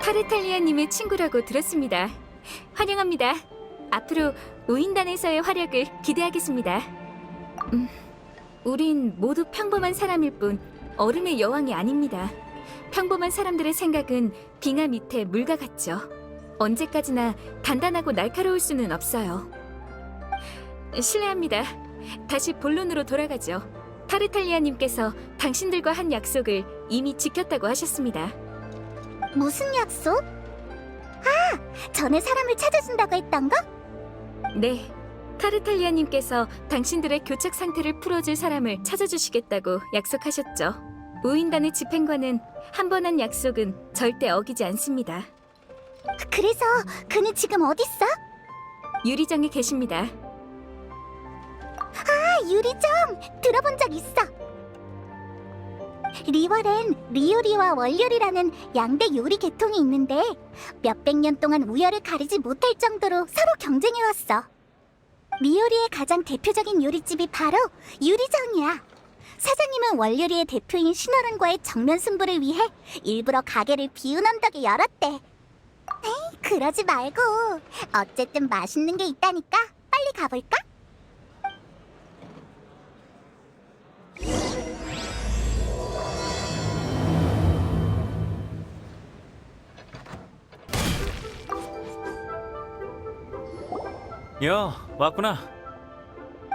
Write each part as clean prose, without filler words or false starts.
타르탈리아님의 친구라고 들었습니다. 환영합니다. 앞으로 우인단에서의 활약을 기대하겠습니다. 우린 모두 평범한 사람일 뿐 얼음의 여왕이 아닙니다. 평범한 사람들의 생각은 빙하 밑에 물과 같죠. 언제까지나 단단하고 날카로울 수는 없어요. 실례합니다. 다시 본론으로 돌아가죠. 타르탈리아님께서 당신들과 한 약속을 이미 지켰다고 하셨습니다. 무슨 약속? 아, 전에 사람을 찾아준다고 했던 거? 네, 타르탈리아님께서 당신들의 교착 상태를 풀어줄 사람을 찾아주시겠다고 약속하셨죠. 우인단의 집행관은 한 번 한 약속은 절대 어기지 않습니다. 그래서 그는 지금 어딨어? 유리정에 계십니다. 아, 유리정! 들어본 적 있어. 리월엔 리오리와 월요리라는 양대 요리 계통이 있는데 몇백 년 동안 우열을 가리지 못할 정도로 서로 경쟁해왔어. 리오리의 가장 대표적인 요리집이 바로 유리정이야. 사장님은 월요리의 대표인 신월은과의 정면 승부를 위해 일부러 가게를 비운 언덕에 열었대. 에이, 그러지 말고 어쨌든 맛있는 게 있다니까 빨리 가볼까? 야, 왔구나.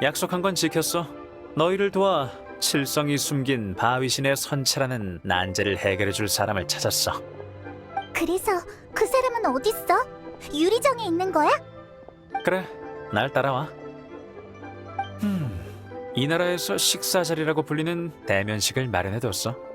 약속한 건 지켰어. 너희를 도와 칠성이 숨긴 바위신의 선체라는 난제를 해결해줄 사람을 찾았어. 그래서 그 사람은 어딨어? 유리정에 있는 거야? 그래, 날 따라와. 이 나라에서 식사 자리라고 불리는 대면식을 마련해뒀어.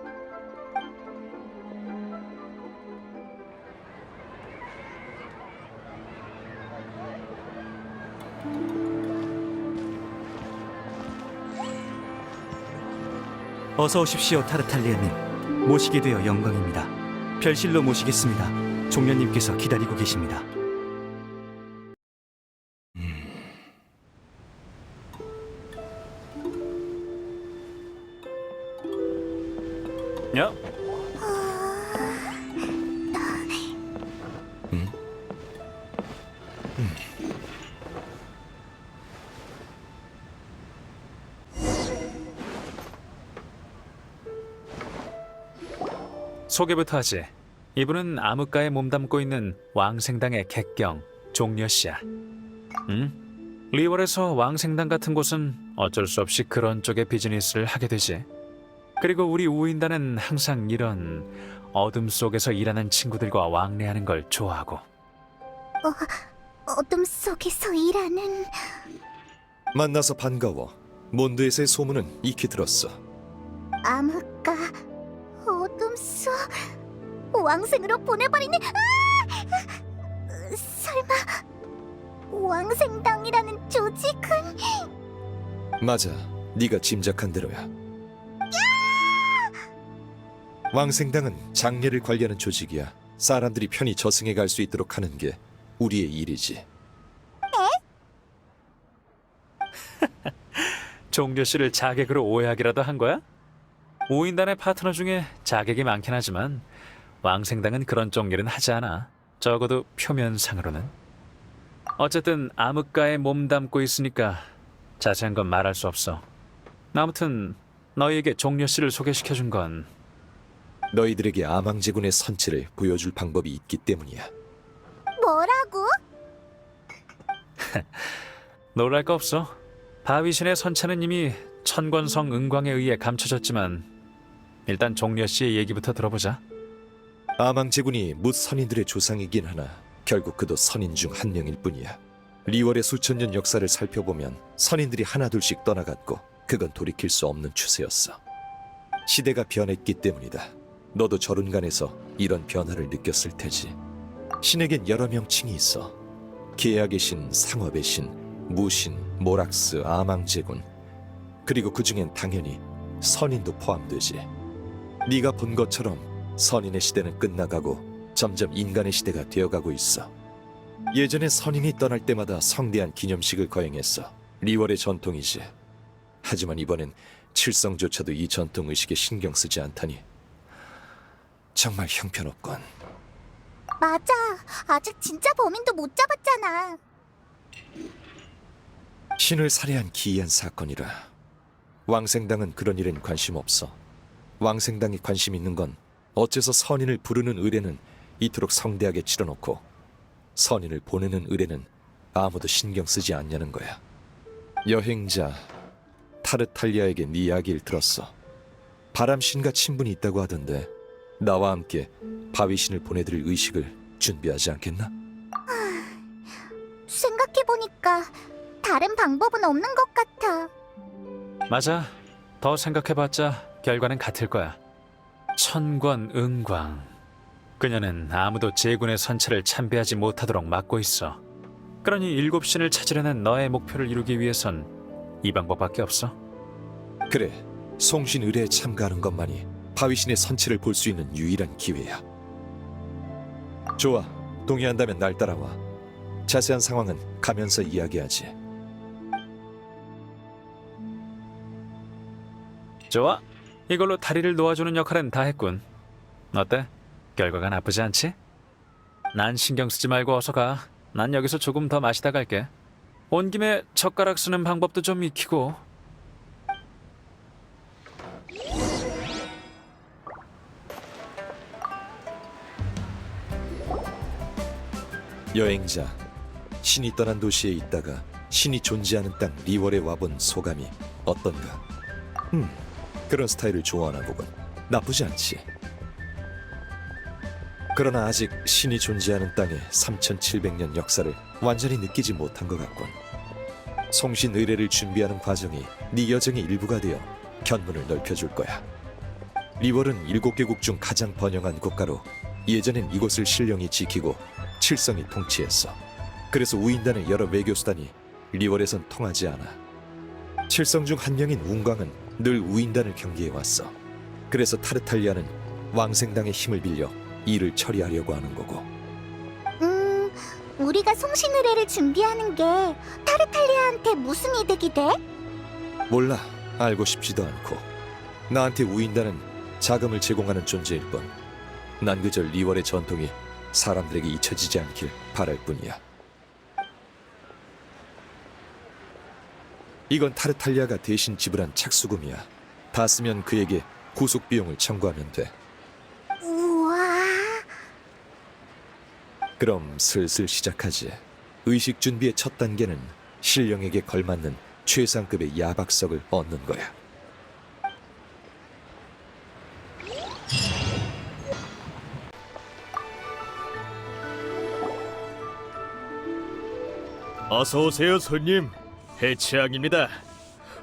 어서 오십시오, 타르탈리아님. 모시게 되어 영광입니다. 별실로 모시겠습니다. 종려님께서 기다리고 계십니다. 야, 소개부터 하지. 이분은 암흑가에 몸담고 있는 왕생당의 객경 종려씨야. 리월에서 왕생당 같은 곳은 어쩔 수 없이 그런 쪽의 비즈니스를 하게 되지. 그리고 우리 우인단은 항상 이런 어둠 속에서 일하는 친구들과 왕래하는 걸 좋아하고. 어둠 속에서 일하는... 만나서 반가워. 몬드에서의 소문은 익히 들었어. 암흑가... 어둠 속... 왕생으로 보내버리는... 아! 설마... 왕생당이라는 조직은... 맞아, 네가 짐작한 대로야. 왕생당은 장례를 관리하는 조직이야. 사람들이 편히 저승에 갈 수 있도록 하는 게 우리의 일이지. 종려씨를 자객으로 오해하기라도 한 거야? 우인단의 파트너 중에 자객이 많긴 하지만 왕생당은 그런 쪽 일은 하지 않아. 적어도 표면상으로는. 어쨌든 암흑가에 몸담고 있으니까 자세한 건 말할 수 없어. 아무튼 너희에게 종려씨를 소개시켜준 건 너희들에게 아망제군의 선체를 보여줄 방법이 있기 때문이야. 뭐라고? 놀랄 거 없어. 바위신의 선체는 이미 천권성 은광에 의해 감춰졌지만 일단 종려씨의 얘기부터 들어보자. 아망제군이 뭇 선인들의 조상이긴 하나 결국 그도 선인 중 한 명일 뿐이야. 리월의 수천 년 역사를 살펴보면 선인들이 하나둘씩 떠나갔고 그건 돌이킬 수 없는 추세였어. 시대가 변했기 때문이다. 너도 저룬간에서 이런 변화를 느꼈을 테지. 신에겐 여러 명칭이 있어. 계약의 신, 상업의 신, 무신, 모락스, 아망제군, 그리고 그 중엔 당연히 선인도 포함되지. 네가 본 것처럼 선인의 시대는 끝나가고 점점 인간의 시대가 되어가고 있어. 예전에 선인이 떠날 때마다 성대한 기념식을 거행했어. 리월의 전통이지. 하지만 이번엔 칠성조차도 이 전통 의식에 신경 쓰지 않다니 정말 형편없건. 맞아. 아직 진짜 범인도 못 잡았잖아. 신을 살해한 기이한 사건이라. 왕생당은 그런 일엔 관심 없어. 왕생당이 관심 있는 건 어째서 선인을 부르는 의례는 이토록 성대하게 치러놓고 선인을 보내는 의례는 아무도 신경 쓰지 않냐는 거야. 여행자 타르탈리아에게 네 이야기를 들었어. 바람신과 친분이 있다고 하던데 나와 함께 바위신을 보내드릴 의식을 준비하지 않겠나? 생각해보니까 다른 방법은 없는 것 같아. 맞아. 더 생각해봤자 결과는 같을 거야. 천권 은광. 그녀는 아무도 제군의 선체를 참배하지 못하도록 막고 있어. 그러니 일곱 신을 찾으려는 너의 목표를 이루기 위해선 이 방법밖에 없어. 그래, 송신 의례에 참가하는 것만이 바위신의 선체를 볼 수 있는 유일한 기회야. 좋아, 동의한다면 날 따라와. 자세한 상황은 가면서 이야기하지. 좋아. 이걸로 다리를 놓아주는 역할은 다 했군. 어때? 결과가 나쁘지 않지? 난 신경 쓰지 말고 어서 가. 난 여기서 조금 더 마시다 갈게. 온 김에 젓가락 쓰는 방법도 좀 익히고. 여행자, 신이 떠난 도시에 있다가 신이 존재하는 땅 리월에 와본 소감이 어떤가? 그런 스타일을 좋아하나 보군. 나쁘지 않지. 그러나 아직 신이 존재하는 땅의 3700년 역사를 완전히 느끼지 못한 것 같군. 송신 의례를 준비하는 과정이 네 여정의 일부가 되어 견문을 넓혀줄 거야. 리월은 7개국 중 가장 번영한 국가로 예전엔 이곳을 신령히 지키고 칠성이 통치했어. 그래서 우인단의 여러 외교수단이 리월에선 통하지 않아. 칠성 중 한 명인 운광은 늘 우인단을 경계해왔어. 그래서 타르탈리아는 왕생당의 힘을 빌려 일을 처리하려고 하는 거고. 우리가 송신 의례를 준비하는 게 타르탈리아한테 무슨 이득이 돼? 몰라, 알고 싶지도 않고. 나한테 우인단은 자금을 제공하는 존재일 뿐. 난 그저 리월의 전통이 사람들에게 잊혀지지 않길 바랄 뿐이야. 이건 타르탈리아가 대신 지불한 착수금이야. 다 쓰면 그에게 구속 비용을 청구하면 돼. 우와. 그럼 슬슬 시작하지. 의식 준비의 첫 단계는 신령에게 걸맞는 최상급의 야박석을 얻는 거야. 어서 오세요, 손님. 해치양입니다.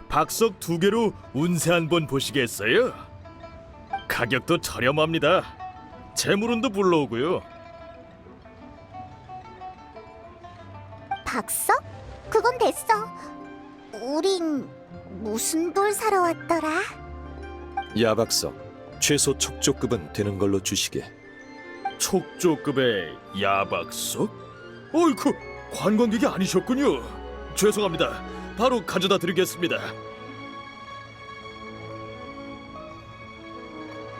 박석 2개로 운세 한번 보시겠어요? 가격도 저렴합니다. 재물운도 불러오고요. 박석? 그건 됐어. 우린 무슨 돌 사러 왔더라? 야박석, 최소 촉조급은 되는 걸로 주시게. 촉조급의 야박석? 어이쿠, 관광객이 아니셨군요. 죄송합니다. 바로 가져다 드리겠습니다.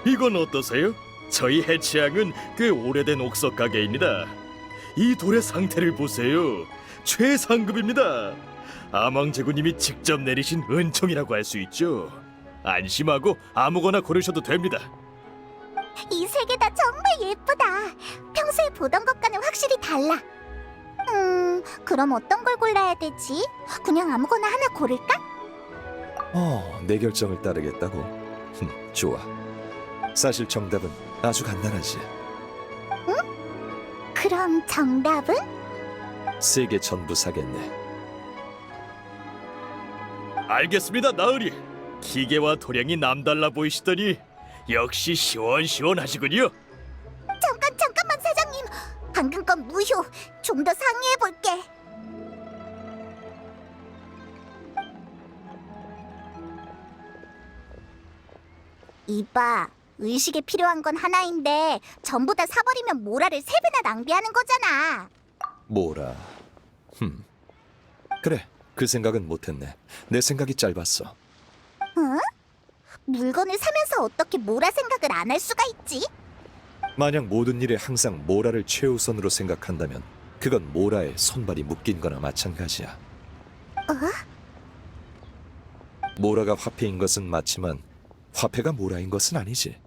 이건 어떠세요? 저희 해치양은 꽤 오래된 옥석 가게입니다. 이 돌의 상태를 보세요. 최상급입니다. 아망제구님이 직접 내리신 은총이라고 할 수 있죠. 안심하고 아무거나 고르셔도 됩니다. 이 세 개 다 정말 예쁘다. 평소에 보던 것과는 확실히 달라. 그럼 어떤 걸 골라야 되지? 그냥 아무거나 하나 고를까? 내 결정을 따르겠다고? 좋아. 사실 정답은 아주 간단하지. 그럼 정답은? 3개 전부 사겠네. 알겠습니다, 나으리. 기계와 도량이 남달라 보이시더니 역시 시원시원하시군요. 잠깐만 사장님. 방금 건 무효. 좀 더 상의해볼게. 이봐, 의식에 필요한 건 하나인데 전부 다 사버리면 모라를 3배나 낭비하는 거잖아. 뭐라? 그래, 그 생각은 못했네. 내 생각이 짧았어. 물건을 사면서 어떻게 뭐라 생각을 안 할 수가 있지? 만약 모든 일에 항상 모라를 최우선으로 생각한다면 그건 모라에 손발이 묶인 거나 마찬가지야. 모라가 화폐인 것은 맞지만 화폐가 모라인 것은 아니지.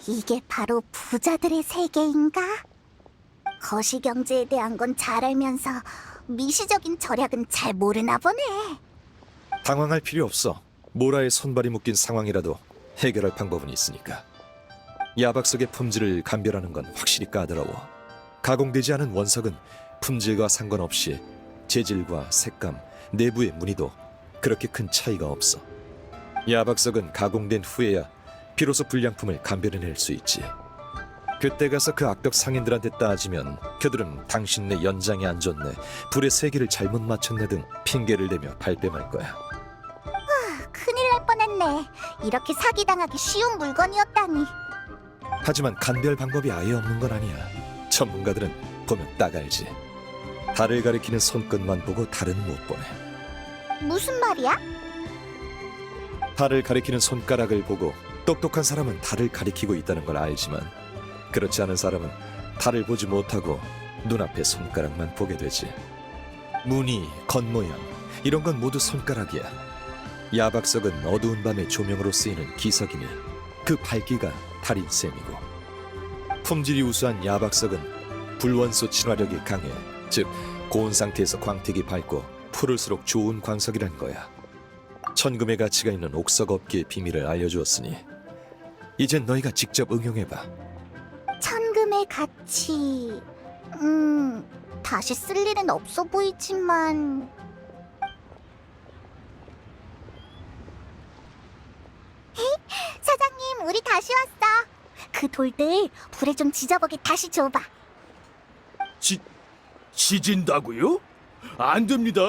이게 바로 부자들의 세계인가? 거시경제에 대한 건 잘 알면서 미시적인 절약은 잘 모르나 보네. 당황할 필요 없어. 모라에 손발이 묶인 상황이라도 해결할 방법은 있으니까. 야박석의 품질을 감별하는 건 확실히 까다로워. 가공되지 않은 원석은 품질과 상관없이 재질과 색감, 내부의 무늬도 그렇게 큰 차이가 없어. 야박석은 가공된 후에야 비로소 불량품을 감별해낼 수 있지. 그때 가서 그 악덕 상인들한테 따지면 그들은 당신네 연장이 안 좋네, 불의 세기를 잘못 맞췄네 등 핑계를 대며 발뺌할 거야. 큰일 날 뻔했네. 이렇게 사기당하기 쉬운 물건이었다니. 하지만 감별 방법이 아예 없는 건 아니야. 전문가들은 보면 딱 알지. 달을 가리키는 손끝만 보고 달은 못 보네. 무슨 말이야? 달을 가리키는 손가락을 보고 똑똑한 사람은 달을 가리키고 있다는 걸 알지만 그렇지 않은 사람은 달을 보지 못하고 눈앞에 손가락만 보게 되지. 무늬, 겉모양 이런 건 모두 손가락이야. 야박석은 어두운 밤의 조명으로 쓰이는 기석이니 그 밝기가 달인 셈이고, 품질이 우수한 야박석은 불원소 친화력이 강해. 즉 고온 상태에서 광택이 밝고 푸를수록 좋은 광석이란 거야. 천금의 가치가 있는 옥석 업계의 비밀을 알려주었으니 이젠 너희가 직접 응용해봐. 천금의 가치... 다시 쓸 일은 없어 보이지만... 사장님, 우리 다시 왔어. 그 돌들 불에 좀 지져보게 다시 줘봐. 지진다고요? 안 됩니다.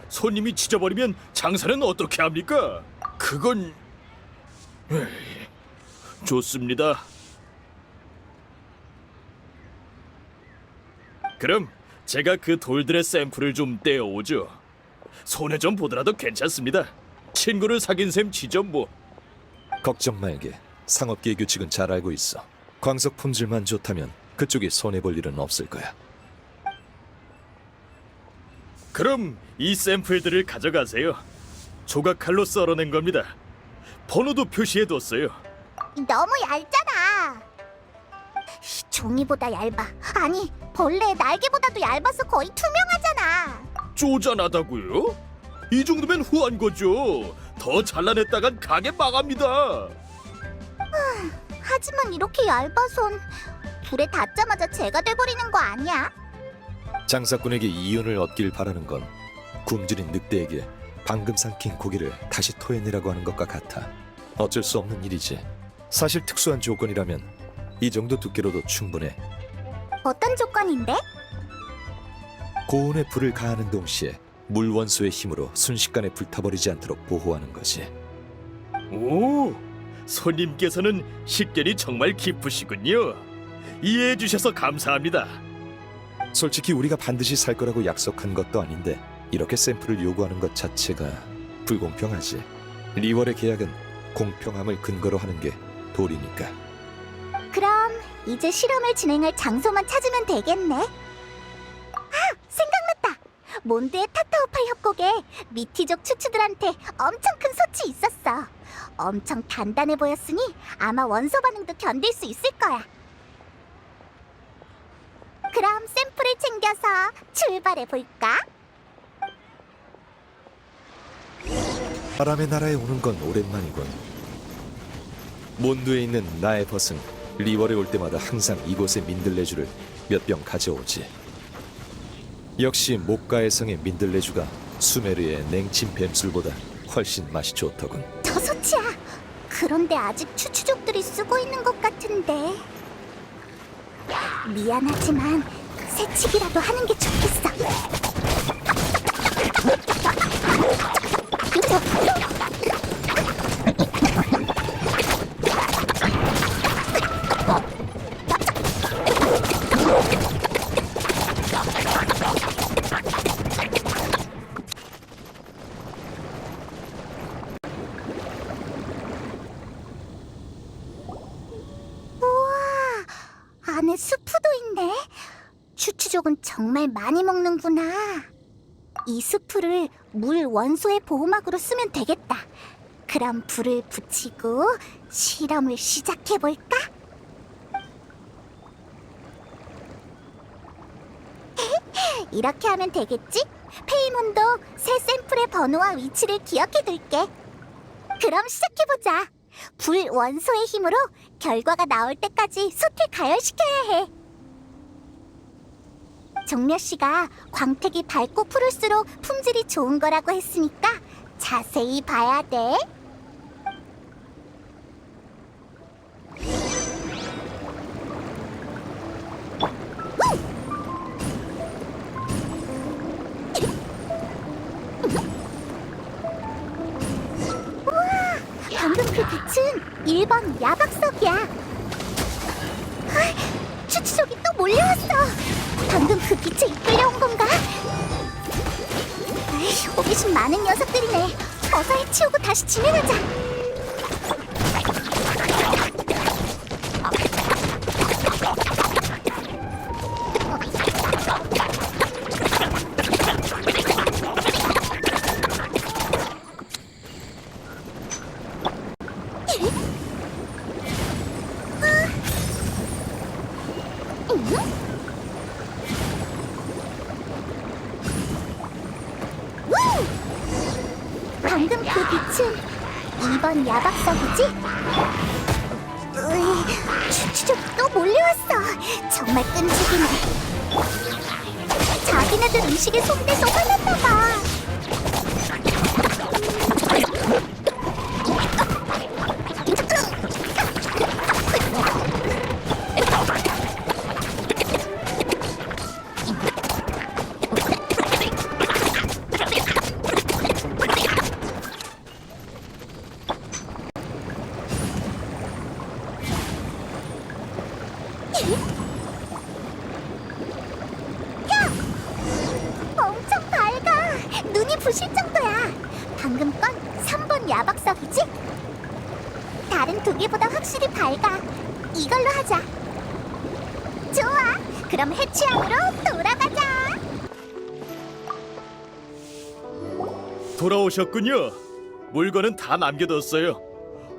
손님이 지져버리면 장사는 어떻게 합니까? 그건... 에이, 좋습니다. 그럼 제가 그 돌들의 샘플을 좀 떼어오죠. 손에 좀 보더라도 괜찮습니다. 친구를 사귄 셈 치죠 뭐. 걱정 말게. 상업계의 규칙은 잘 알고 있어. 광석 품질만 좋다면 그쪽이 손해볼 일은 없을 거야. 그럼 이 샘플들을 가져가세요. 조각칼로 썰어낸 겁니다. 번호도 표시해뒀어요. 너무 얇잖아. 종이보다 얇아. 아니, 벌레의 날개보다도 얇아서 거의 투명하잖아. 쪼잔하다고요? 이 정도면 후한 거죠. 더 잘라냈다간 가게 망합니다. 하지만 이렇게 얇아선 불에 닿자마자 재가 돼버리는 거 아니야? 장사꾼에게 이윤을 얻길 바라는 건 굶주린 늑대에게 방금 삼킨 고기를 다시 토해내라고 하는 것과 같아. 어쩔 수 없는 일이지. 사실 특수한 조건이라면 이 정도 두께로도 충분해. 어떤 조건인데? 고온에 불을 가하는 동시에 물 원소의 힘으로 순식간에 불타버리지 않도록 보호하는 거지. 오, 손님께서는 식견이 정말 깊으시군요. 이해해 주셔서 감사합니다. 솔직히 우리가 반드시 살 거라고 약속한 것도 아닌데 이렇게 샘플을 요구하는 것 자체가 불공평하지. 리월의 계약은 공평함을 근거로 하는 게 도리니까. 그럼 이제 실험을 진행할 장소만 찾으면 되겠네. 아, 생각났다. 몬드의 타타오파 협곡에 미티족 추추들한테 엄청 큰 솥이 있었어. 엄청 단단해 보였으니 아마 원소 반응도 견딜 수 있을 거야. 그럼 샘플을 챙겨서 출발해 볼까? 바람의 나라에 오는 건 오랜만이군. 몬드에 있는 나의 벗은 리월에 올 때마다 항상 이곳의 민들레주를 몇 병 가져오지. 역시 목가의 성의 민들레주가 수메르의 냉친 뱀술보다 훨씬 맛이 좋더군. 저 솥이야. 그런데 아직 추추족들이 쓰고 있는 것 같은데. 미안하지만 새치기라도 하는 게 좋겠어. 안에 스프도 있네. 추추족은 정말 많이 먹는구나. 이 스프를 물 원소의 보호막으로 쓰면 되겠다. 그럼 불을 붙이고 실험을 시작해볼까? 이렇게 하면 되겠지? 페이몬도 새 샘플의 번호와 위치를 기억해둘게. 그럼 시작해보자. 불 원소의 힘으로 결과가 나올 때까지 솥을 가열시켜야 해. 종려 씨가 광택이 밝고 푸를수록 품질이 좋은 거라고 했으니까 자세히 봐야 돼. 우와, 방금 그 빛은 1번 야박석이야. 추추족이 또 몰려왔어. 방금 그 빛에 이끌려온 건가? 에이, 호기심 많은 녀석들이네. 어서 해치우고 다시 진행하자. 방금 그 빛은 2번 야박석이지? 으이, 추추족이 또 몰려왔어. 정말 끈질기네. 자기네들 음식에 손대서 화났나봐. 엄청 밝아. 눈이 부실 정도야. 방금 건 3번 야박석이지? 다른 두 개보다 확실히 밝아. 이걸로 하자. 좋아. 그럼 해취함으로 돌아가자. 돌아오셨군요. 물건은 다 남겨뒀어요.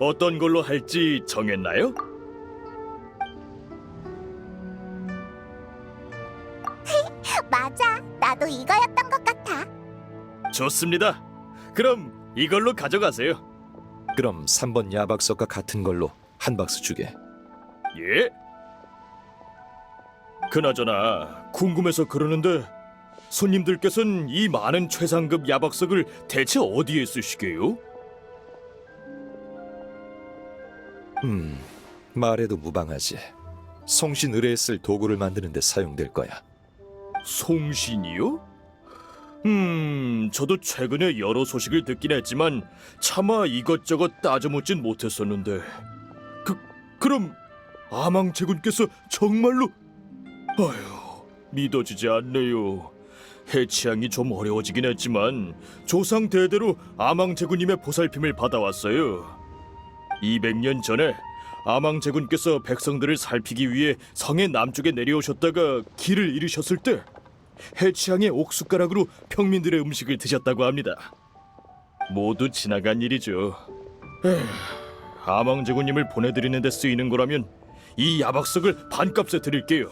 어떤 걸로 할지 정했나요? 맞아. 나도 이거였던 것 같아. 좋습니다. 그럼 이걸로 가져가세요. 그럼 3번 야박석과 같은 걸로 한 박스 주게. 예? 그나저나 궁금해서 그러는데 손님들께서는 이 많은 최상급 야박석을 대체 어디에 쓰시게요? 말해도 무방하지. 송신 의뢰에 쓸 도구를 만드는 데 사용될 거야. 송신이요? 저도 최근에 여러 소식을 듣긴 했지만 차마 이것저것 따져묻진 못했었는데 그럼 아망제군께서 정말로... 아휴, 믿어지지 않네요. 해치양이 좀 어려워지긴 했지만 조상 대대로 아망제군님의 보살핌을 받아왔어요. 200년 전에 아망제군께서 백성들을 살피기 위해 성의 남쪽에 내려오셨다가 길을 잃으셨을 때 해치양의 옥숟가락으로 평민들의 음식을 드셨다고 합니다. 모두 지나간 일이죠. 아망제군님을 보내드리는 데 쓰이는 거라면 이 야박석을 반값에 드릴게요.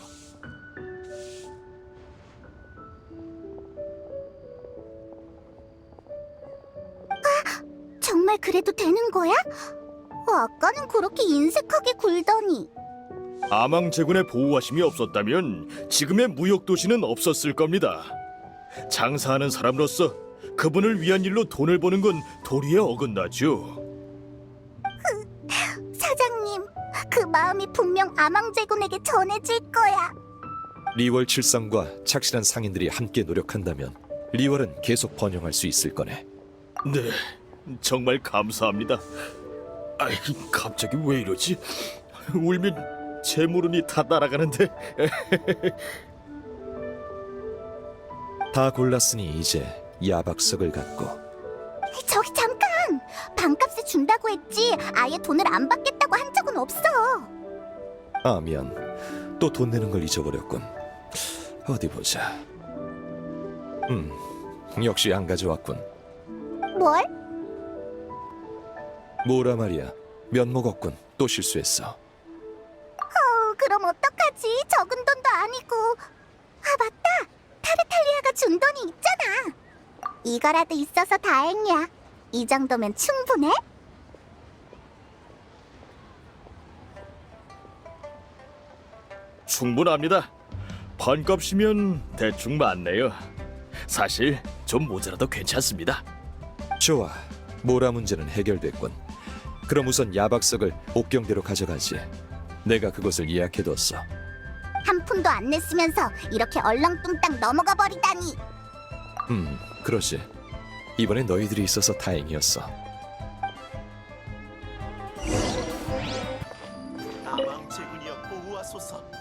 정말 그래도 되는 거야? 아까는 그렇게 인색하게 굴더니. 아망제군의 보호하심이 없었다면 지금의 무역도시는 없었을 겁니다. 장사하는 사람으로서 그분을 위한 일로 돈을 버는 건 도리에 어긋나죠. 사장님, 그 마음이 분명 아망제군에게 전해질 거야. 리월 칠성과 착실한 상인들이 함께 노력한다면 리월은 계속 번영할 수 있을 거네. 네, 정말 감사합니다. 아이, 갑자기 왜 이러지? 울면 제 모른이 다 날아가는데. 다 골랐으니 이제 야박석을 갖고. 저기 잠깐! 반값에 준다고 했지 아예 돈을 안 받겠다고 한 적은 없어. 아면 또 돈 내는 걸 잊어버렸군. 어디 보자. 역시 안 가져왔군. 뭘? 뭐라 말이야. 면 먹었군. 또 실수했어. 그럼 어떡하지? 적은 돈도 아니고. 아, 맞다. 타르탈리아가 준 돈이 있잖아. 이거라도 있어서 다행이야. 이 정도면 충분해? 충분합니다. 반값이면 대충 맞네요. 사실 좀 모자라도 괜찮습니다. 좋아. 모라 문제는 해결됐군. 그럼 우선 야박석을 옥경대로 가져가지. 내가 그곳을 예약해뒀어. 한 푼도 안 냈으면서 이렇게 얼렁뚱땅 넘어가 버리다니. 그러지. 이번엔 너희들이 있어서 다행이었어. 아망 제군이여 보호하소서.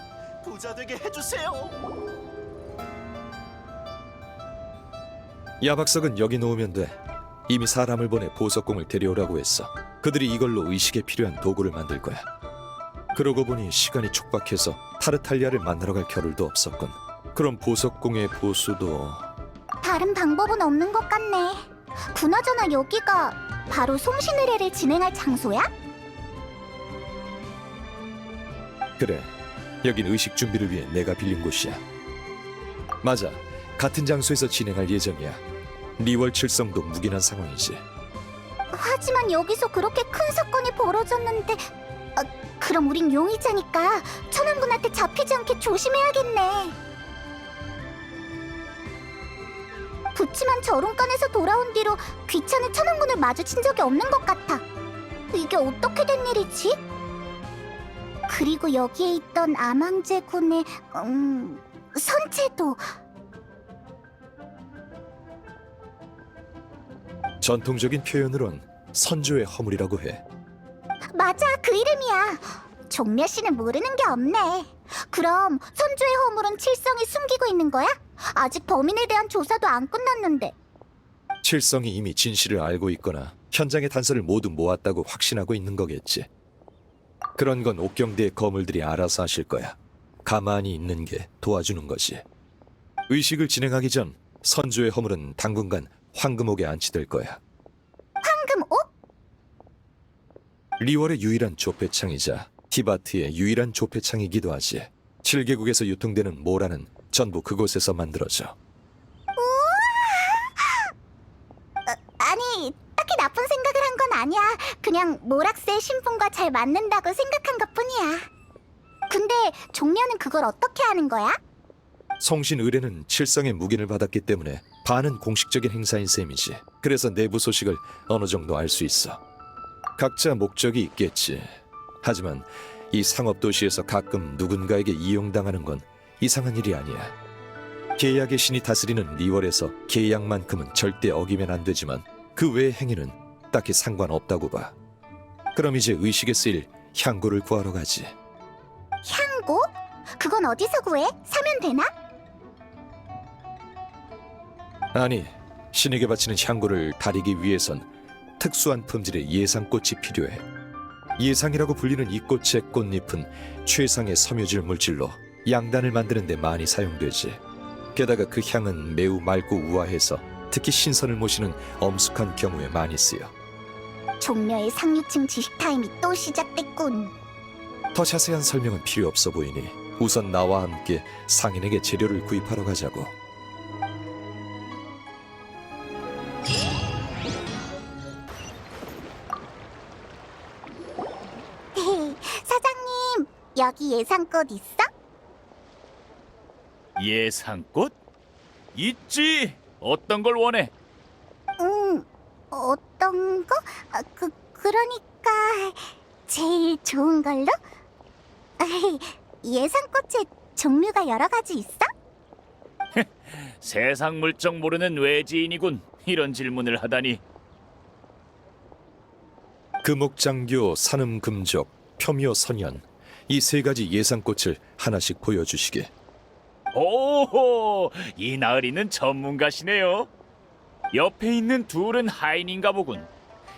부자 되게 해주세요. 야박석은 여기 놓으면 돼. 이미 사람을 보내 보석공을 데려오라고 했어. 그들이 이걸로 의식에 필요한 도구를 만들 거야. 그러고 보니 시간이 촉박해서 타르탈리아를 만나러 갈 겨를도 없었군. 그럼 보석공의 보수도... 다른 방법은 없는 것 같네. 그나저나 여기가 바로 송신의례를 진행할 장소야? 그래. 여긴 의식 준비를 위해 내가 빌린 곳이야. 맞아. 같은 장소에서 진행할 예정이야. 리월 칠성도 묵인한 상황이지. 하지만 여기서 그렇게 큰 사건이 벌어졌는데 그럼 우린 용의자니까 천왕군한테 잡히지 않게 조심해야겠네. 그치만 저론간에서 돌아온 뒤로 귀찮은 천왕군을 마주친 적이 없는 것 같아. 이게 어떻게 된 일이지? 그리고 여기에 있던 아망제군의 선체도... 전통적인 표현으론 선조의 허물이라고 해. 맞아, 그 이름이야. 종려 씨는 모르는 게 없네. 그럼 선조의 허물은 칠성이 숨기고 있는 거야? 아직 범인에 대한 조사도 안 끝났는데. 칠성이 이미 진실을 알고 있거나 현장의 단서를 모두 모았다고 확신하고 있는 거겠지. 그런 건 옥경대의 거물들이 알아서 하실 거야. 가만히 있는 게 도와주는 거지. 의식을 진행하기 전 선조의 허물은 당분간 황금옥에 안치될 거야. 황금옥? 리월의 유일한 조폐창이자 티바트의 유일한 조폐창이기도 하지. 7개국에서 유통되는 모라는 전부 그곳에서 만들어져. 아니, 딱히 나쁜 생각을 한 건 아니야. 그냥 모락스의 신분과 잘 맞는다고 생각한 것뿐이야. 근데 종려는 그걸 어떻게 하는 거야? 성신 의뢰는 칠성의 묵인을 받았기 때문에 반은 공식적인 행사인 셈이지. 그래서 내부 소식을 어느 정도 알 수 있어. 각자 목적이 있겠지. 하지만 이 상업 도시에서 가끔 누군가에게 이용당하는 건 이상한 일이 아니야. 계약의 신이 다스리는 리월에서 계약만큼은 절대 어기면 안 되지만 그 외의 행위는 딱히 상관없다고 봐. 그럼 이제 의식에 쓰일 향고를 구하러 가지. 향고? 그건 어디서 구해? 사면 되나? 아니, 신에게 바치는 향고를 다리기 위해선 특수한 품질의 예상꽃이 필요해. 예상이라고 불리는 이 꽃의 꽃잎은 최상의 섬유질 물질로 양단을 만드는 데 많이 사용되지. 게다가 그 향은 매우 맑고 우아해서 특히 신선을 모시는 엄숙한 경우에 많이 쓰여. 종려의 상류층 지식 타임이 또 시작됐군. 더 자세한 설명은 필요 없어 보이니 우선 나와 함께 상인에게 재료를 구입하러 가자고. 사장님, 여기 예상꽃 있어? 예상꽃? 있지. 어떤 걸 원해? 어떤 거? 그러니까 제일 좋은 걸로? 예상꽃에 종류가 여러 가지 있어? 세상 물정 모르는 외지인이군. 이런 질문을 하다니. 금옥장교, 산음금족, 표묘 선연 이 세 가지 예상꽃을 하나씩 보여주시게. 오호, 이 나으리는 전문가시네요. 옆에 있는 둘은 하인인가 보군.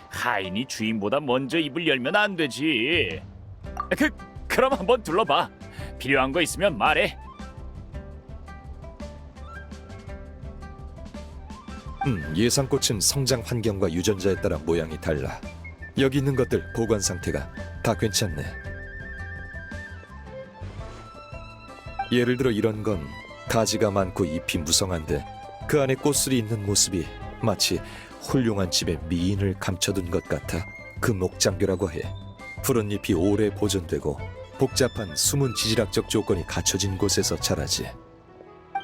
하인이 주인보다 먼저 입을 열면 안 되지. 그럼 한번 둘러봐. 필요한 거 있으면 말해. 예상꽃은 성장 환경과 유전자에 따라 모양이 달라. 여기 있는 것들 보관 상태가 다 괜찮네. 예를 들어 이런 건 가지가 많고 잎이 무성한데 그 안에 꽃술이 있는 모습이 마치 훌륭한 집의 미인을 감춰둔 것 같아 금옥장교라고 해. 푸른 잎이 오래 보존되고 복잡한 숨은 지질학적 조건이 갖춰진 곳에서 자라지.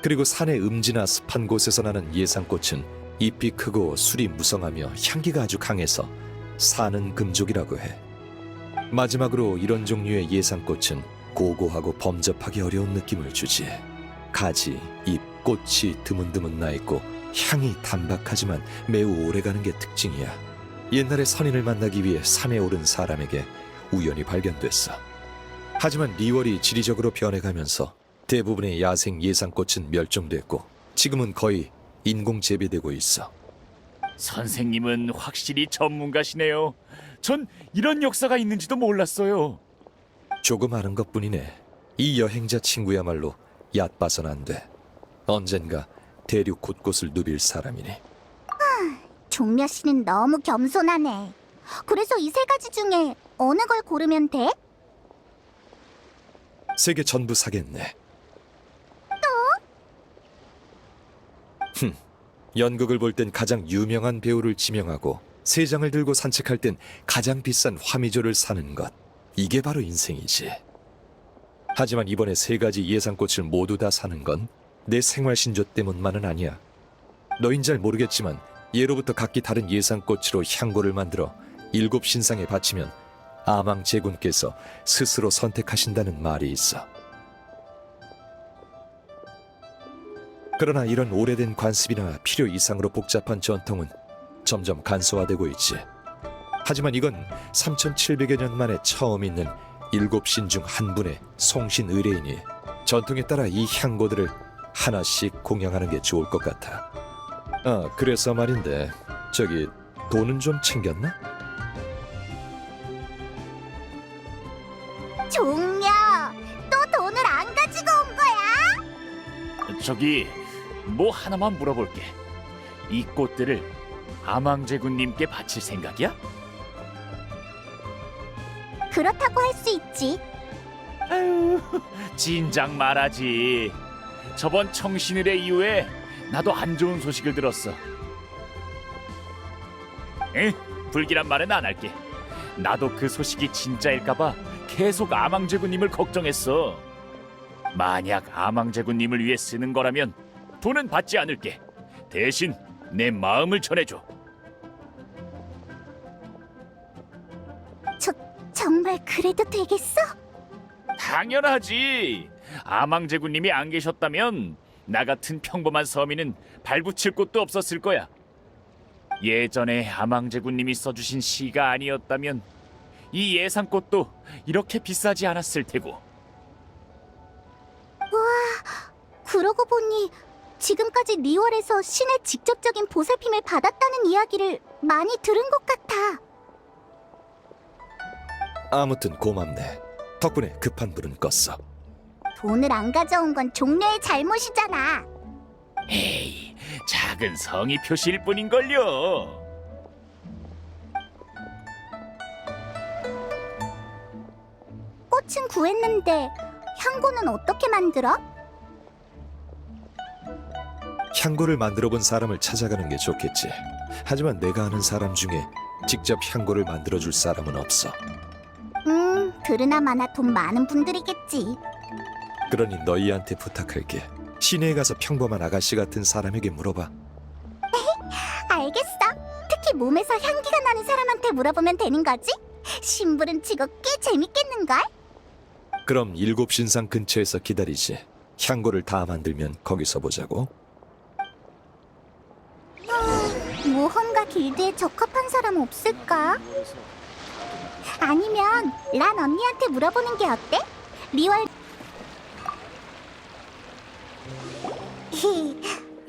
그리고 산의 음지나 습한 곳에서 나는 예상꽃은 잎이 크고 술이 무성하며 향기가 아주 강해서 사는 금족이라고 해. 마지막으로 이런 종류의 예상꽃은 고고하고 범접하기 어려운 느낌을 주지. 가지, 잎, 꽃이 드문드문 나 있고 향이 단박하지만 매우 오래가는 게 특징이야. 옛날에 선인을 만나기 위해 산에 오른 사람에게 우연히 발견됐어. 하지만 리월이 지리적으로 변해가면서 대부분의 야생 예상꽃은 멸종됐고 지금은 거의 인공 재배되고 있어. 선생님은 확실히 전문가시네요. 전 이런 역사가 있는지도 몰랐어요. 조금 아는 것뿐이네. 이 여행자 친구야말로 얕봐선 안 돼. 언젠가 대륙 곳곳을 누빌 사람이니. 종려 씨는 너무 겸손하네. 그래서 이 세 가지 중에 어느 걸 고르면 돼? 세 개 전부 사겠네. 연극을 볼 땐 가장 유명한 배우를 지명하고 세 장을 들고 산책할 땐 가장 비싼 화미조를 사는 것. 이게 바로 인생이지. 하지만 이번에 세 가지 예상꽃을 모두 다 사는 건 내 생활 신조 때문만은 아니야. 너흰 잘 모르겠지만 예로부터 각기 다른 예상꽃으로 향고를 만들어 7 신상에 바치면 아망 제군께서 스스로 선택하신다는 말이 있어. 그러나 이런 오래된 관습이나 필요 이상으로 복잡한 전통은 점점 간소화되고 있지. 하지만 이건 3700여 년 만에 처음 있는 7신 중 한 분의 송신 의뢰인이 전통에 따라 이 향고들을 하나씩 공양하는 게 좋을 것 같아. 아, 그래서 말인데 저기 돈은 좀 챙겼나? 종려, 또 돈을 안 가지고 온 거야? 저기 뭐 하나만 물어볼게. 이 꽃들을 아망제군님께 바칠 생각이야? 그렇다고 할 수 있지. 아유, 진작 말하지. 저번 청신일의 이후에 나도 안 좋은 소식을 들었어. 불길한 말은 안 할게. 나도 그 소식이 진짜일까봐 계속 아망제군님을 걱정했어. 만약 아망제군님을 위해 쓰는 거라면 돈은 받지 않을게. 대신 내 마음을 전해줘. 정말 그래도 되겠어? 당연하지. 아망제군님이 안 계셨다면 나 같은 평범한 서민은 발붙일 곳도 없었을 거야. 예전에 아망제군님이 써주신 시가 아니었다면 이 예상꽃도 이렇게 비싸지 않았을 테고. 그러고 보니 지금까지 리월에서 신의 직접적인 보살핌을 받았다는 이야기를 많이 들은 것 같아. 아무튼 고맙네. 덕분에 급한 불은 껐어. 돈을 안 가져온 건 종려의 잘못이잖아. 에이, 작은 성의 표시일 뿐인걸요. 꽃은 구했는데 향고는 어떻게 만들어? 향고를 만들어 본 사람을 찾아가는 게 좋겠지. 하지만 내가 아는 사람 중에 직접 향고를 만들어줄 사람은 없어. 들으나 마나 돈 많은 분들이겠지. 그러니 너희한테 부탁할게. 시내에 가서 평범한 아가씨 같은 사람에게 물어봐. 알겠어. 특히 몸에서 향기가 나는 사람한테 물어보면 되는 거지? 심부름 치고 꽤 재밌겠는걸? 그럼 7신상 근처에서 기다리지. 향고를 다 만들면 거기서 보자고. 모험가 길드에 적합한 사람 없을까? 아니면 란 언니한테 물어보는 게 어때? 리월...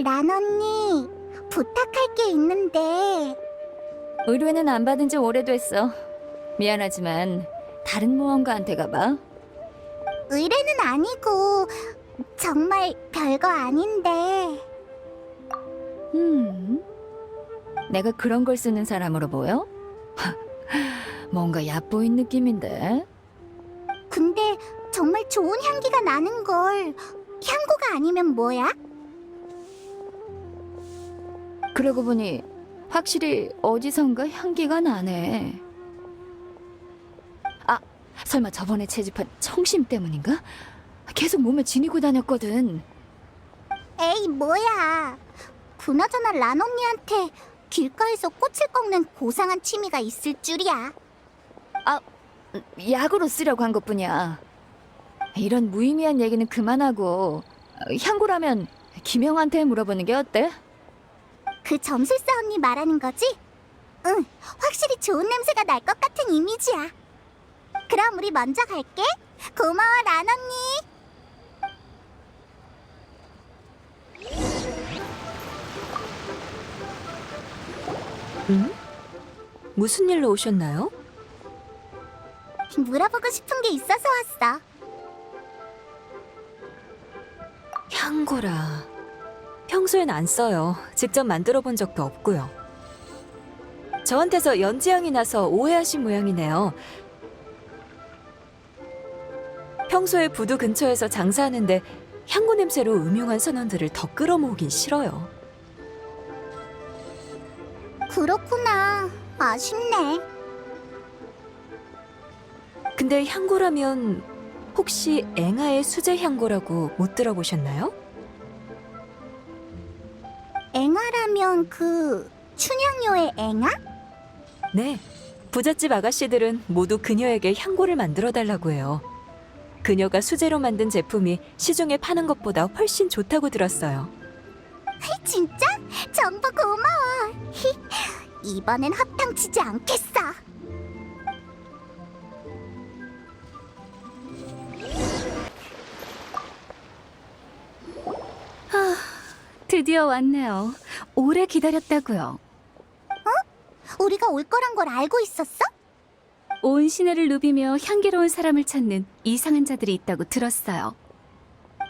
란 언니, 부탁할 게 있는데... 의뢰는 안 받은 지 오래됐어. 미안하지만 다른 모험가한테 가봐. 의뢰는 아니고 정말 별거 아닌데. 내가 그런 걸 쓰는 사람으로 보여? 뭔가 얕보인 느낌인데. 근데 정말 좋은 향기가 나는 걸. 향고가 아니면 뭐야? 그러고 보니 확실히 어디선가 향기가 나네. 아, 설마 저번에 채집한 청심 때문인가? 계속 몸에 지니고 다녔거든. 에이, 뭐야. 그나저나 란 언니한테 길가에서 꽃을 꺾는 고상한 취미가 있을 줄이야. 약으로 쓰려고 한 것뿐이야. 이런 무의미한 얘기는 그만하고 향고라면 김영한테 물어보는 게 어때? 그 점술사 언니 말하는 거지? 응, 확실히 좋은 냄새가 날 것 같은 이미지야. 그럼 우리 먼저 갈게. 고마워, 란 언니. 무슨 일로 오셨나요? 물어보고 싶은 게 있어서 왔어. 향고라. 평소엔 안 써요. 직접 만들어 본 적도 없고요. 저한테서 연지향이 나서 오해하신 모양이네요. 평소에 부두 근처에서 장사하는데 향고 냄새로 음흉한 선원들을 더 끌어모으긴 싫어요. 그렇구나. 아쉽네. 근데 향고라면 혹시 앵아의 수제 향고라고 못 들어보셨나요? 앵아라면 그 춘향요의 앵아? 네. 부잣집 아가씨들은 모두 그녀에게 향고를 만들어 달라고 해요. 그녀가 수제로 만든 제품이 시중에 파는 것보다 훨씬 좋다고 들었어요. 진짜? 정보 고마워. 이번엔 허탕치지 않겠어. 드디어 왔네요. 오래 기다렸다고요. 우리가 올 거란 걸 알고 있었어? 온 시내를 누비며 향기로운 사람을 찾는 이상한 자들이 있다고 들었어요.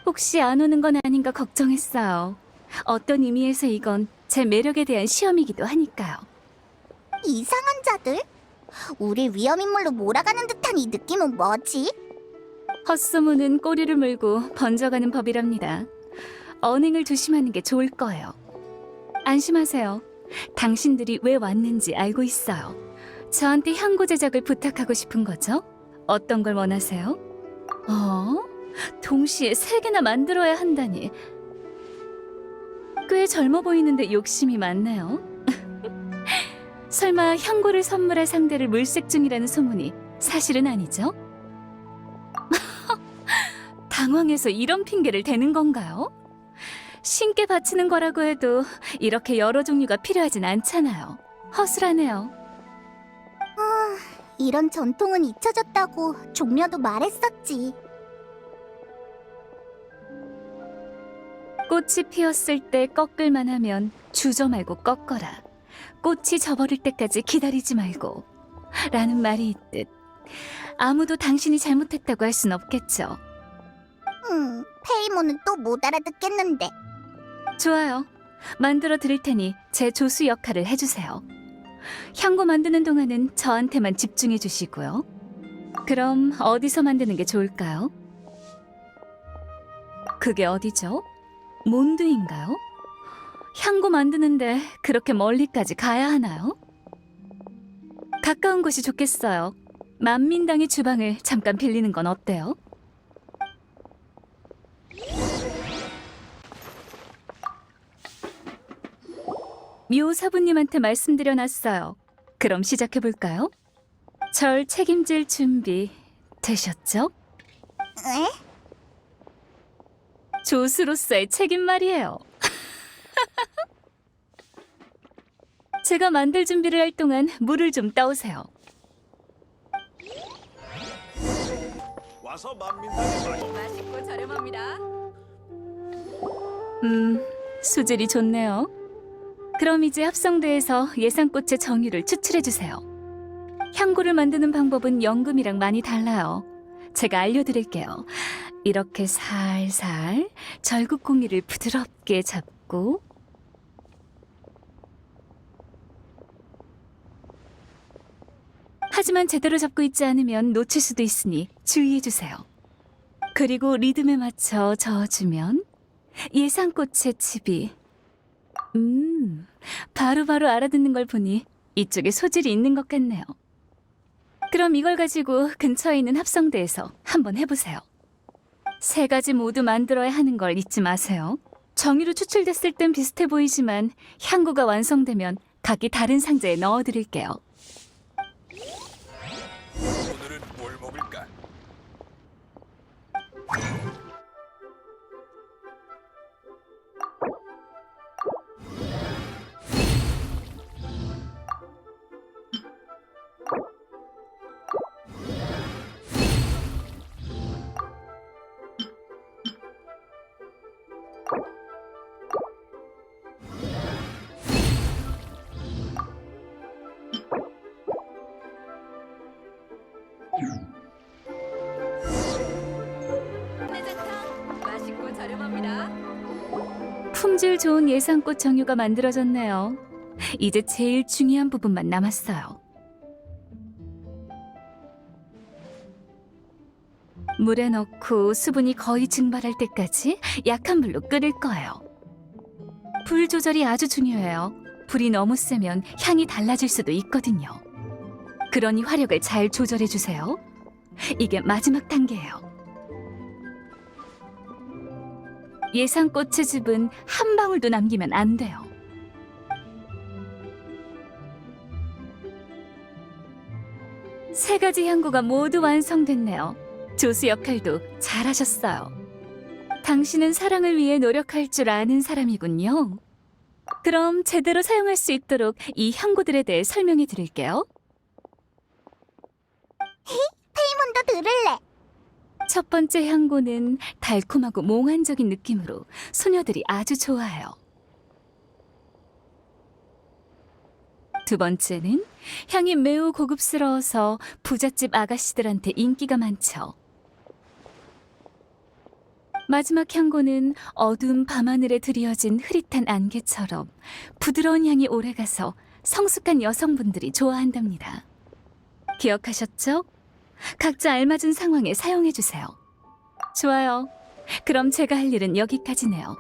혹시 안 오는 건 아닌가 걱정했어요. 어떤 의미에서 이건 제 매력에 대한 시험이기도 하니까요. 이상한 자들? 우리 위험인물로 몰아가는 듯한 이 느낌은 뭐지? 헛소문은 꼬리를 물고 번져가는 법이랍니다. 언행을 조심하는 게 좋을 거예요. 안심하세요. 당신들이 왜 왔는지 알고 있어요. 저한테 향고 제작을 부탁하고 싶은 거죠? 어떤 걸 원하세요? 동시에 3개나 만들어야 한다니. 꽤 젊어 보이는데 욕심이 많네요. 설마 향고를 선물할 상대를 물색 중이라는 소문이 사실은 아니죠? 당황해서 이런 핑계를 대는 건가요? 신께 바치는 거라고 해도 이렇게 여러 종류가 필요하진 않잖아요. 허술하네요. 이런 전통은 잊혀졌다고 종려도 말했었지. 꽃이 피었을 때 꺾을만 하면 주저 말고 꺾어라. 꽃이 져버릴 때까지 기다리지 말고. 라는 말이 있듯 아무도 당신이 잘못했다고 할 순 없겠죠. 페이모는 또 못 알아듣겠는데. 좋아요. 만들어 드릴 테니 제 조수 역할을 해주세요. 향고 만드는 동안은 저한테만 집중해 주시고요. 그럼 어디서 만드는 게 좋을까요? 그게 어디죠? 몬드인가요? 향고 만드는데 그렇게 멀리까지 가야 하나요? 가까운 곳이 좋겠어요. 만민당의 주방을 잠깐 빌리는 건 어때요? 묘사부님한테 말씀드려놨어요. 그럼 시작해볼까요? 절 책임질 준비 되셨죠? 에? 조수로서의 책임 말이에요. 제가 만들 준비를 할 동안 물을 좀 따오세요. 와서 만민당의 맛있고 저렴합니다. 수질이 좋네요. 그럼 이제 합성대에서 예상꽃의 정유를 추출해주세요. 향고를 만드는 방법은 연금이랑 많이 달라요. 제가 알려드릴게요. 이렇게 살살 절국공이를 부드럽게 잡고 하지만 제대로 잡고 있지 않으면 놓칠 수도 있으니 주의해주세요. 그리고 리듬에 맞춰 저어주면 예상꽃의 칩이 바로바로 알아듣는 걸 보니 이쪽에 소질이 있는 것 같네요. 그럼 이걸 가지고 근처에 있는 합성대에서 한번 해보세요. 3가지 모두 만들어야 하는 걸 잊지 마세요. 정의로 추출됐을 땐 비슷해 보이지만 향구가 완성되면 각기 다른 상자에 넣어드릴게요. 오늘은 뭘 먹을까? 맛있고 저렴합니다. 품질 좋은 예상꽃 정유가 만들어졌네요. 이제 제일 중요한 부분만 남았어요. 물에 넣고 수분이 거의 증발할 때까지 약한 불로 끓일 거예요. 불 조절이 아주 중요해요. 불이 너무 세면 향이 달라질 수도 있거든요. 그러니 화력을 잘 조절해 주세요. 이게 마지막 단계예요. 예상꽃의 즙은 한 방울도 남기면 안 돼요. 세 가지 향구가 모두 완성됐네요. 조수 역할도 잘하셨어요. 당신은 사랑을 위해 노력할 줄 아는 사람이군요. 그럼 제대로 사용할 수 있도록 이 향구들에 대해 설명해 드릴게요. 페이몬도 들을래. 첫 번째 향고는 달콤하고 몽환적인 느낌으로 소녀들이 아주 좋아해요. 두 번째는 향이 매우 고급스러워서 부잣집 아가씨들한테 인기가 많죠. 마지막 향고는 어두운 밤하늘에 드리워진 흐릿한 안개처럼 부드러운 향이 오래가서 성숙한 여성분들이 좋아한답니다. 기억하셨죠? 각자 알맞은 상황에 사용해주세요. 좋아요. 그럼 제가 할 일은 여기까지네요.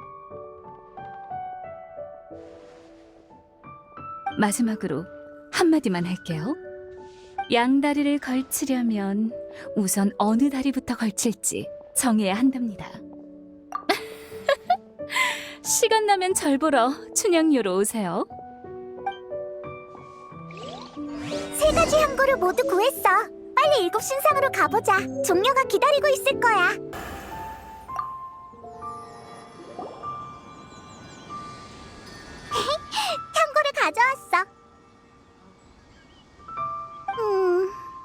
마지막으로 한마디만 할게요. 양다리를 걸치려면 우선 어느 다리부터 걸칠지 정해야 한답니다. 시간 나면 절 보러 춘향요로 오세요. 3가지 향구를 모두 구했어. 빨리 7 신상으로 가보자. 종려가 기다리고 있을 거야. 향구를 가져왔어.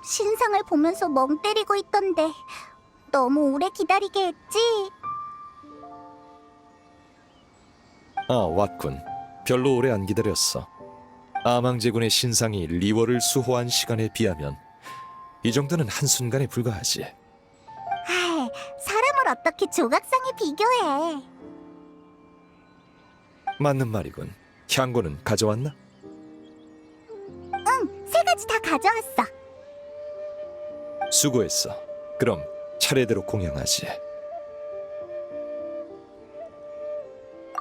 신상을 보면서 멍 때리고 있던데 너무 오래 기다리게 했지? 아, 왔군. 별로 오래 안 기다렸어. 아망제군의 신상이 리월을 수호한 시간에 비하면 이 정도는 한순간에 불과하지. 아이, 사람을 어떻게 조각상에 비교해? 맞는 말이군. 향고는 가져왔나? 응, 3가지 다 가져왔어. 수고했어. 그럼 차례대로 공양하지.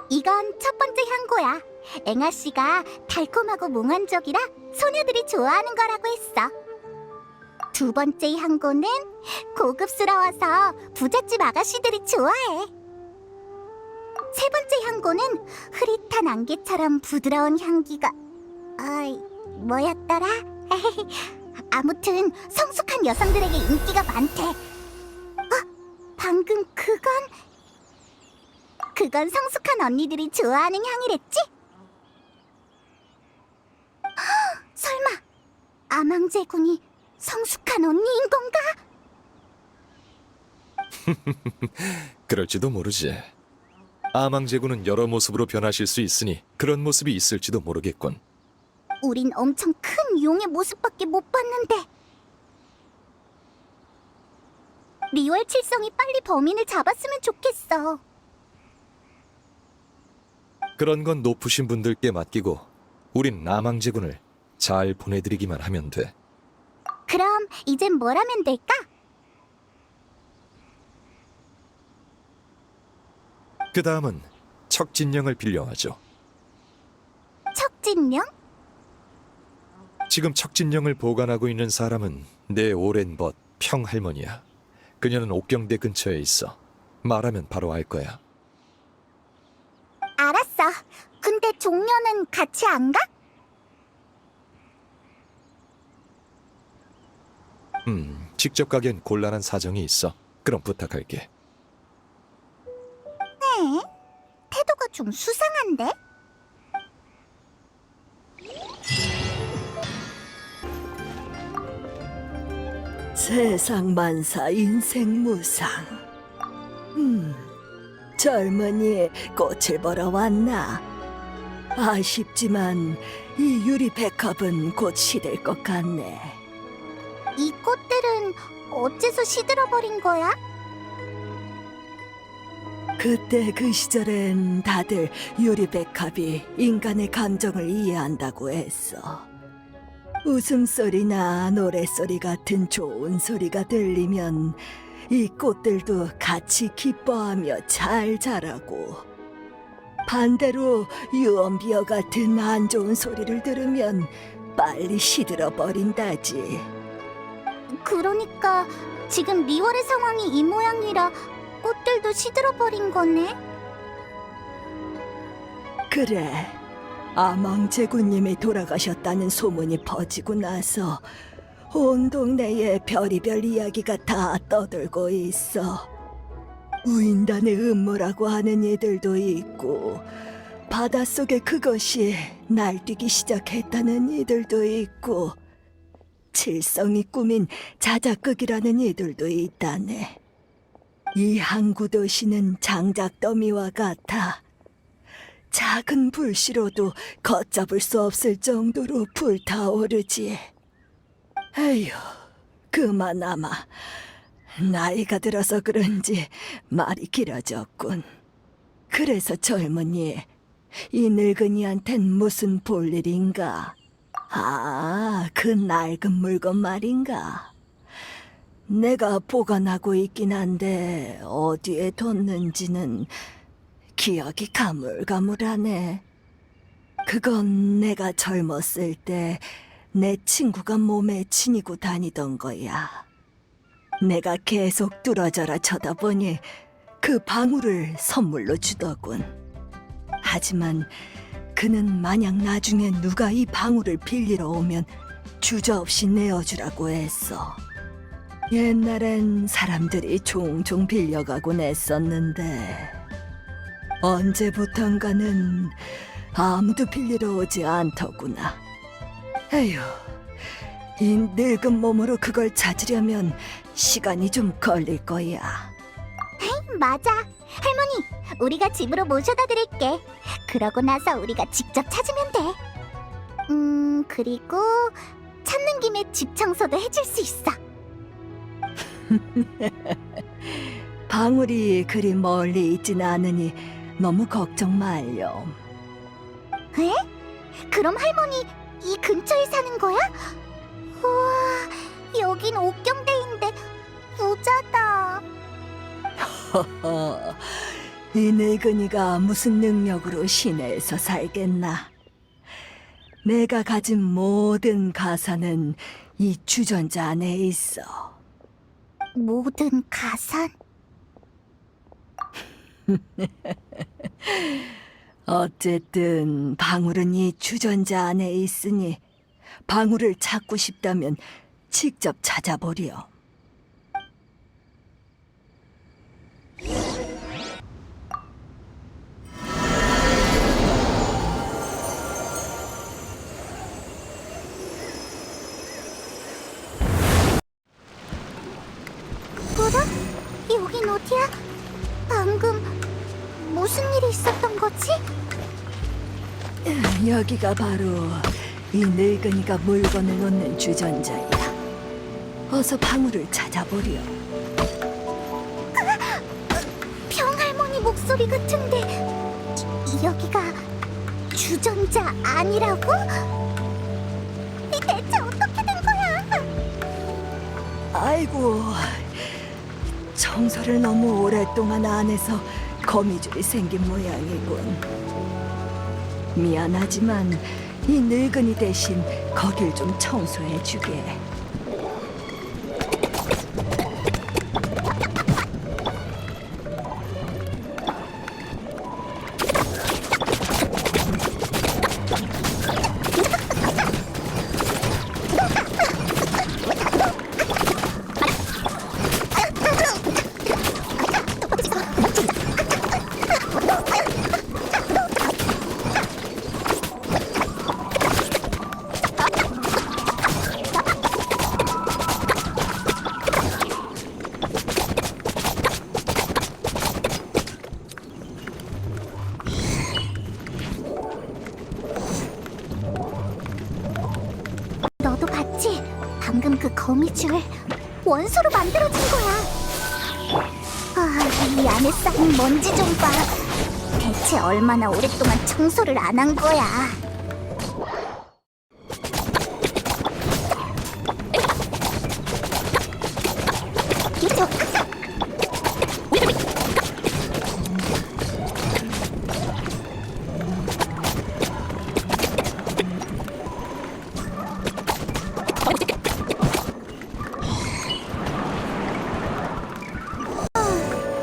이건 첫 번째 향고야. 앵아 씨가 달콤하고 몽환적이라 소녀들이 좋아하는 거라고 했어. 두 번째 향고는 고급스러워서 부잣집 아가씨들이 좋아해. 세 번째 향고는 흐릿한 안개처럼 부드러운 향기가 뭐였더라? 아무튼 성숙한 여성들에게 인기가 많대. 방금 그건 성숙한 언니들이 좋아하는 향이랬지? 설마 아망제군이 성숙한 언니인 건가? 그럴지도 모르지. 아망제군은 여러 모습으로 변하실 수 있으니 그런 모습이 있을지도 모르겠군. 우린 엄청 큰 용의 모습밖에 못 봤는데. 리월 칠성이 빨리 범인을 잡았으면 좋겠어. 그런 건 높으신 분들께 맡기고 우린 아망제군을 잘 보내드리기만 하면 돼. 그럼 이젠 뭘 하면 될까? 그 다음은 척진령을 빌려하죠. 척진령? 지금 척진령을 보관하고 있는 사람은 내 오랜 벗 평할머니야. 그녀는 옥경대 근처에 있어. 말하면 바로 알 거야. 알았어. 근데 종려는 같이 안 가? 직접 가기엔 곤란한 사정이 있어. 그럼 부탁할게. 네? 태도가 좀 수상한데? 세상 만사 인생 무상. 젊은이 꽃을 보러 왔나? 아쉽지만 이 유리 백합은 곧 시들 것 같네. 이 꽃들은 어째서 시들어버린 거야? 그때 그 시절엔 다들 유리 백합이 인간의 감정을 이해한다고 했어. 웃음소리나 노랫소리 같은 좋은 소리가 들리면 이 꽃들도 같이 기뻐하며 잘 자라고, 반대로 유언비어 같은 안 좋은 소리를 들으면 빨리 시들어 버린다지. 그러니까 지금 리월의 상황이 이 모양이라 꽃들도 시들어버린 거네? 그래, 아망제군님이 돌아가셨다는 소문이 퍼지고 나서 온 동네에 별의별 이야기가 다 떠들고 있어. 우인단의 음모라고 하는 이들도 있고, 바닷속에 그것이 날뛰기 시작했다는 이들도 있고, 칠성이 꾸민 자작극이라는 이들도 있다네. 이 항구 도시는 장작 더미와 같아 작은 불씨로도 걷잡을 수 없을 정도로 불타오르지. 에휴, 그만아마 나이가 들어서 그런지 말이 길어졌군. 그래서 젊은이, 이 늙은이한텐 무슨 볼일인가? 아, 그 낡은 물건 말인가? 내가 보관하고 있긴 한데 어디에 뒀는지는 기억이 가물가물하네. 그건 내가 젊었을 때 내 친구가 몸에 지니고 다니던 거야. 내가 계속 뚫어져라 쳐다보니 그 방울을 선물로 주더군. 하지만 그는 만약 나중에 누가 이 방울을 빌리러 오면 주저없이 내어주라고 했어. 옛날엔 사람들이 종종 빌려가곤 했었는데 언제부턴가는 아무도 빌리러 오지 않더구나. 에휴, 이 늙은 몸으로 그걸 찾으려면 시간이 좀 걸릴 거야. 맞아. 할머니, 우리가 집으로 모셔다 드릴게. 그러고 나서 우리가 직접 찾으면 돼. 그리고 찾는 김에 집 청소도 해줄 수 있어. 방울이 그리 멀리 있진 않으니 너무 걱정 말렴. 에? 그럼 할머니 이 근처에 사는 거야? 우와, 여긴 옥경대인데 부자다. 허허, 이 늙은이가 무슨 능력으로 시내에서 살겠나? 내가 가진 모든 가산은 이 주전자 안에 있어. 모든 가산? 어쨌든 방울은 이 주전자 안에 있으니 방울을 찾고 싶다면 직접 찾아보렴. 뭐라? 여긴 어디야? 방금 무슨 일이 있었던 거지? 여기가 바로 이 늙은이가 물건을 놓는 주전자야. 어서 방울을 찾아보렴. 목소리 같은데 여기가 주전자 아니라고? 대체 어떻게 된 거야? 아이고, 청소를 너무 오랫동안 안 해서 거미줄이 생긴 모양이군. 미안하지만 이 늙은이 대신 거길 좀 청소해 주게. 너도 봤지? 방금 그 거미줄 원소로 만들어진 거야. 이 안에 쌓인 먼지 좀 봐. 대체 얼마나 오랫동안 청소를 안 한 거야.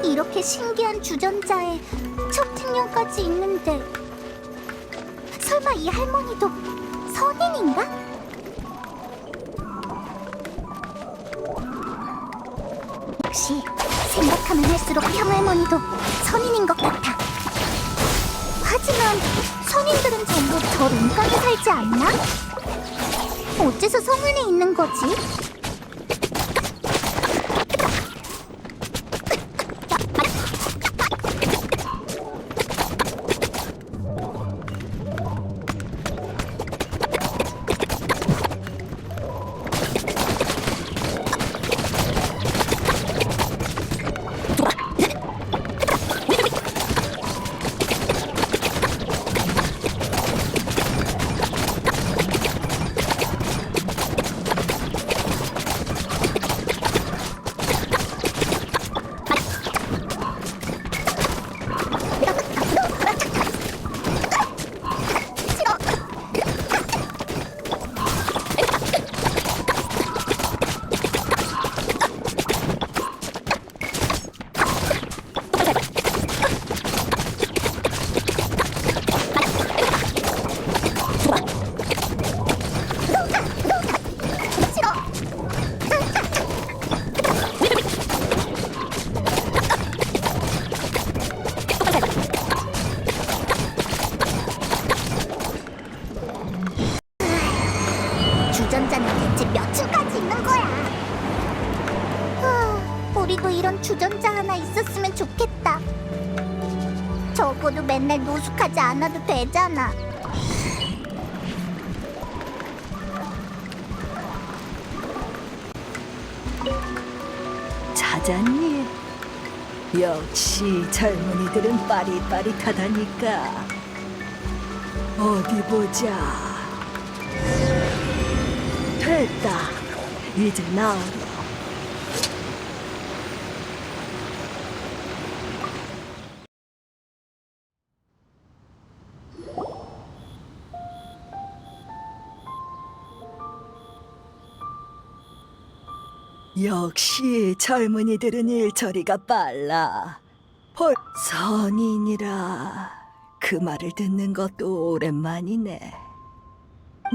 이렇게 신기한 주전자에 첩tik령까지 있는데 설마 이 할머니도 선인인가? 역시 생각하면 할수록 형할머니도 선인인 것 같아. 하지만 선인들은 전부 저 룸가에 살지 않나? 어째서 성안에 있는 거지? 주전자는 대체 몇 층까지 있는 거야? 우리도 이런 주전자 하나 있었으면 좋겠다. 적어도 맨날 노숙하지 않아도 되잖아. 찾았니? 역시 젊은이들은 빠릿빠릿하다니까. 어디 보자. 됐다. 이제 나오라. 역시 젊은이들은 일처리가 빨라. 선인이라 그 말을 듣는 것도 오랜만이네.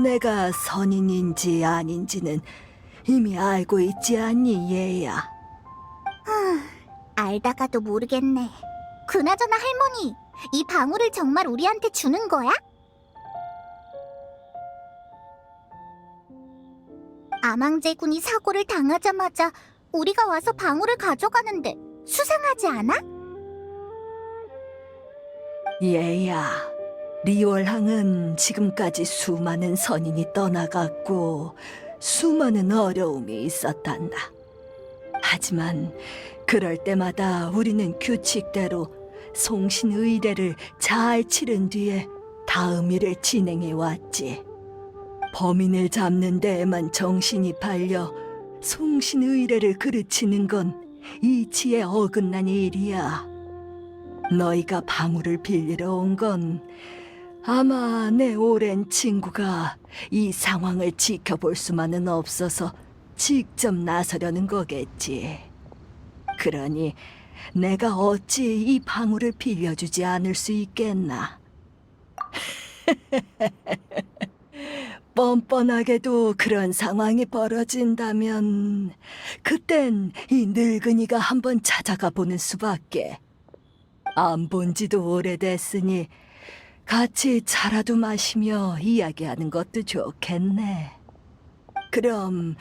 내가 선인인지 아닌지는 이미 알고 있지 않니, 얘야? 알다가도 모르겠네. 그나저나 할머니, 이 방울을 정말 우리한테 주는 거야? 아망제군이 사고를 당하자마자 우리가 와서 방울을 가져가는데 수상하지 않아? 얘야, 리월항은 지금까지 수많은 선인이 떠나갔고 수많은 어려움이 있었단다. 하지만 그럴 때마다 우리는 규칙대로 송신 의례를 잘 치른 뒤에 다음 일을 진행해 왔지. 범인을 잡는 데에만 정신이 팔려 송신 의례를 그르치는 건 이치에 어긋난 일이야. 너희가 방울을 빌리러 온 건 아마 내 오랜 친구가 이 상황을 지켜볼 수만은 없어서 직접 나서려는 거겠지. 그러니 내가 어찌 이 방울을 빌려주지 않을 수 있겠나. 뻔뻔하게도 그런 상황이 벌어진다면 그땐 이 늙은이가 한번 찾아가 보는 수밖에. 안 본 지도 오래됐으니 같이 차라도 마시며 이야기하는 것도 좋겠네. 그럼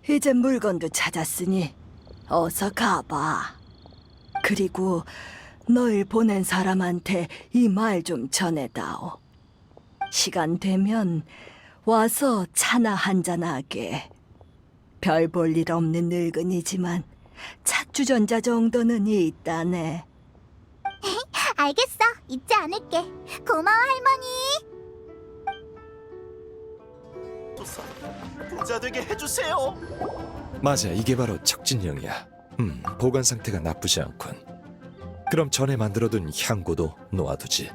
이제 물건도 찾았으니 어서 가봐. 그리고 널 보낸 사람한테 이 말 좀 전해다오. 시간 되면 와서 차나 한잔하게. 별 볼 일 없는 늙은이지만 찻주전자 정도는 있다네. 알겠어. 잊지 않을게. 고마워, 할머니. 부자 되게 해주세요. 맞아, 이게 바로 척진령이야. 보관 상태가 나쁘지 않군. 그럼 전에 만들어둔 향고도 놓아두지.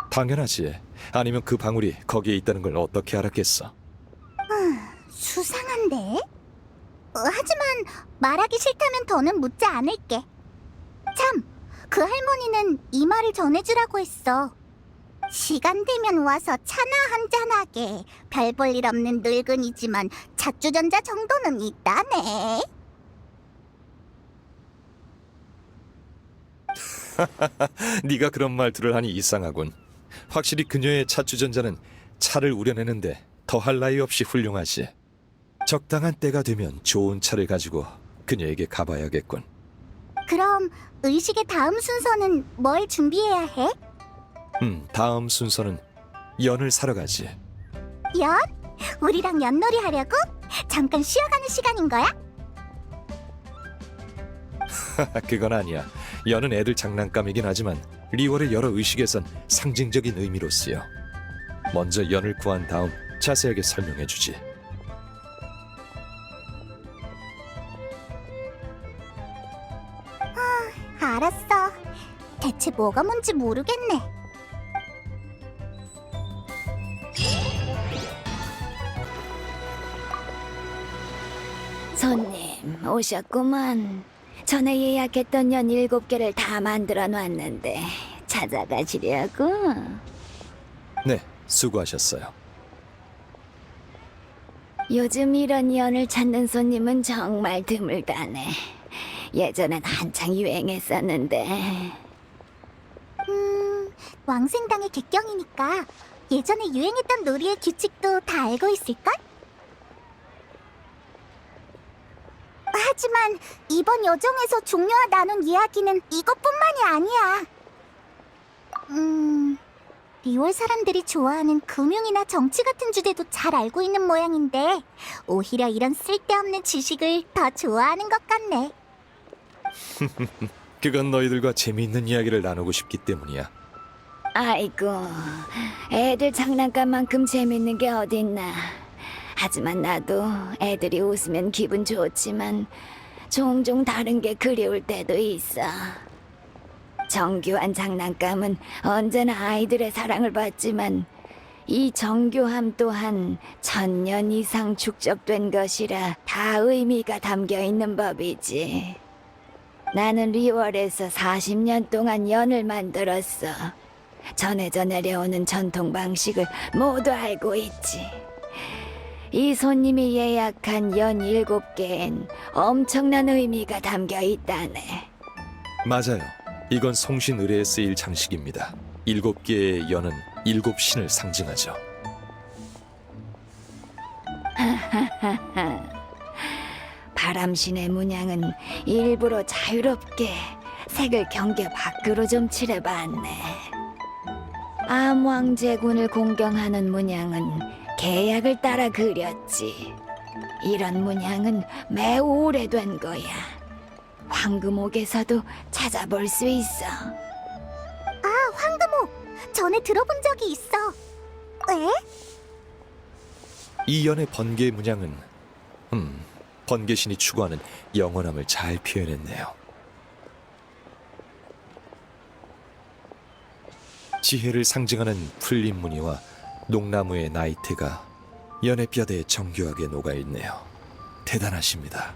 당연하지. 아니면 그 방울이 거기에 있다는 걸 어떻게 알았겠어? 수상한데? 하지만 말하기 싫다면 더는 묻지 않을게. 참, 그 할머니는 이 말을 전해주라고 했어. 시간 되면 와서 차나 한잔하게. 별 볼 일 없는 늙은이지만 찻주전자 정도는 있다네. 네가 그런 말들을 하니 이상하군. 확실히 그녀의 찻주전자는 차를 우려내는데 더할 나위 없이 훌륭하지. 적당한 때가 되면 좋은 차를 가지고 그녀에게 가봐야겠군. 그럼 의식의 다음 순서는 뭘 준비해야 해? 다음 순서는 연을 사러 가지. 연? 우리랑 연놀이 하려고? 잠깐 쉬어가는 시간인 거야? 그건 아니야. 연은 애들 장난감이긴 하지만 리월의 여러 의식에선 상징적인 의미로 쓰여. 먼저 연을 구한 다음 자세하게 설명해주지. 알았어. 대체 뭐가 뭔지 모르겠네. 손님 오셨구만. 전에 예약했던 연 7개를 다 만들어 놨는데 찾아가시려고? 네, 수고하셨어요. 요즘 이런 연을 찾는 손님은 정말 드물다네. 예전엔 한창 유행했었는데. 왕생당의 객경이니까 예전에 유행했던 놀이의 규칙도 다 알고 있을걸? 하지만 이번 여정에서 종려와 나눈 이야기는 이것뿐만이 아니야. 리월 사람들이 좋아하는 금융이나 정치 같은 주제도 잘 알고 있는 모양인데 오히려 이런 쓸데없는 지식을 더 좋아하는 것 같네. 그건 너희들과 재미있는 이야기를 나누고 싶기 때문이야. 아이고, 애들 장난감만큼 재밌는 게 어딨나. 하지만 나도 애들이 웃으면 기분 좋지만 종종 다른 게 그리울 때도 있어. 정교한 장난감은 언제나 아이들의 사랑을 받지만 이 정교함 또한 1000년 이상 축적된 것이라 다 의미가 담겨 있는 법이지. 나는 리월에서 40년 동안 연을 만들었어. 전해져 내려오는 전통 방식을 모두 알고 있지. 이 손님이 예약한 연 7개엔 엄청난 의미가 담겨 있다네. 맞아요. 이건 송신 의례에 쓰일 장식입니다. 7개의 연은 7신을 상징하죠. 바람신의 문양은 일부러 자유롭게 색을 경계 밖으로 좀 칠해봤네. 암왕제군을 공경하는 문양은 계약을 따라 그렸지. 이런 문양은 매우 오래된 거야. 황금옥에서도 찾아볼 수 있어. 황금옥! 전에 들어본 적이 있어. 에? 이 연의 번개 문양은 번개신이 추구하는 영원함을 잘 표현했네요. 지혜를 상징하는 풀린 무늬와 녹나무의 나이테가 연의 뼈대에 정교하게 녹아있네요. 대단하십니다.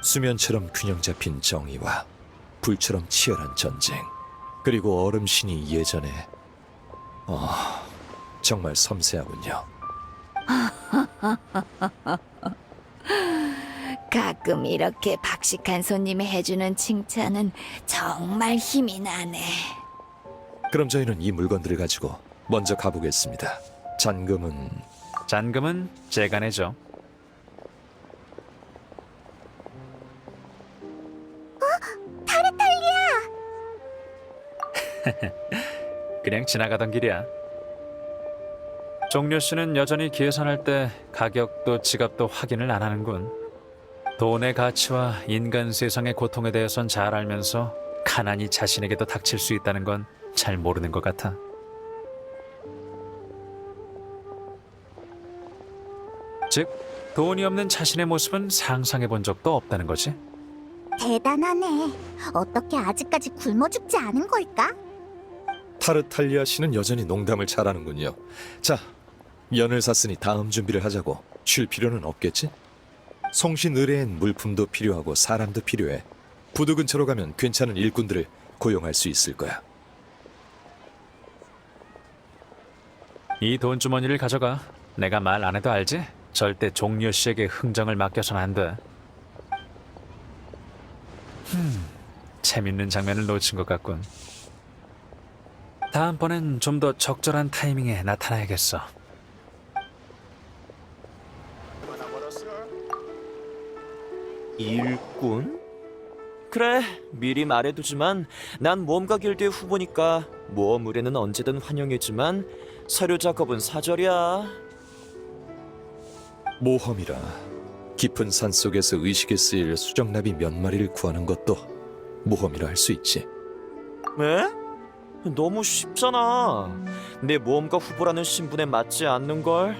수면처럼 균형 잡힌 정의와 불처럼 치열한 전쟁, 그리고 얼음신이 예전에 정말 섬세하군요. 가끔 이렇게 박식한 손님이 해주는 칭찬은 정말 힘이 나네. 그럼 저희는 이 물건들을 가지고 먼저 가보겠습니다. 잔금은 제가 내죠. 그냥 지나가던 길이야. 종려 씨는 여전히 계산할 때 가격도 지갑도 확인을 안 하는군. 돈의 가치와 인간 세상의 고통에 대해선 잘 알면서 가난이 자신에게도 닥칠 수 있다는 건 잘 모르는 것 같아. 즉, 돈이 없는 자신의 모습은 상상해 본 적도 없다는 거지. 대단하네. 어떻게 아직까지 굶어 죽지 않은 걸까? 타르탈리아 씨는 여전히 농담을 잘하는군요. 자, 연을 샀으니 다음 준비를 하자고. 쉴 필요는 없겠지? 송신 의뢰엔 물품도 필요하고 사람도 필요해. 부두 근처로 가면 괜찮은 일꾼들을 고용할 수 있을 거야. 이 돈주머니를 가져가. 내가 말 안 해도 알지? 절대 종려 씨에게 흥정을 맡겨선 안 돼. 재밌는 장면을 놓친 것 같군. 다음번엔 좀 더 적절한 타이밍에 나타나야겠어. 일꾼? 그래, 미리 말해두지만 난 모험가 길드의 후보니까 모험 의뢰는 언제든 환영이지만 서류 작업은 사절이야. 모험이라 깊은 산 속에서 의식에 쓰일 수정나비 몇 마리를 구하는 것도 모험이라 할 수 있지. 왜? 너무 쉽잖아. 내 모험가 후보라는 신분에 맞지 않는걸.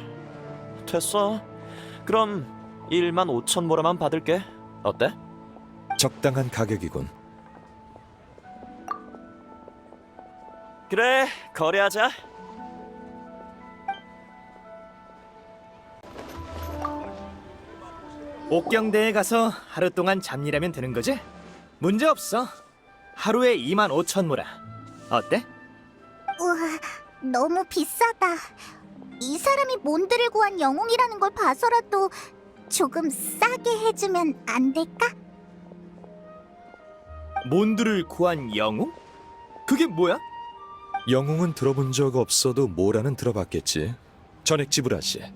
됐어. 그럼 15,000모라만 받을게. 어때? 적당한 가격이군. 그래, 거래하자. 옥경대에 가서 하루 동안 잡일하면 되는 거지? 문제 없어. 하루에 25,000모라. 어때? 우와, 너무 비싸다. 이 사람이 몬드를 구한 영웅이라는 걸 봐서라도 조금 싸게 해주면 안 될까? 몬드를 구한 영웅? 그게 뭐야? 영웅은 들어본 적 없어도 모라는 들어봤겠지. 전액 지불하지.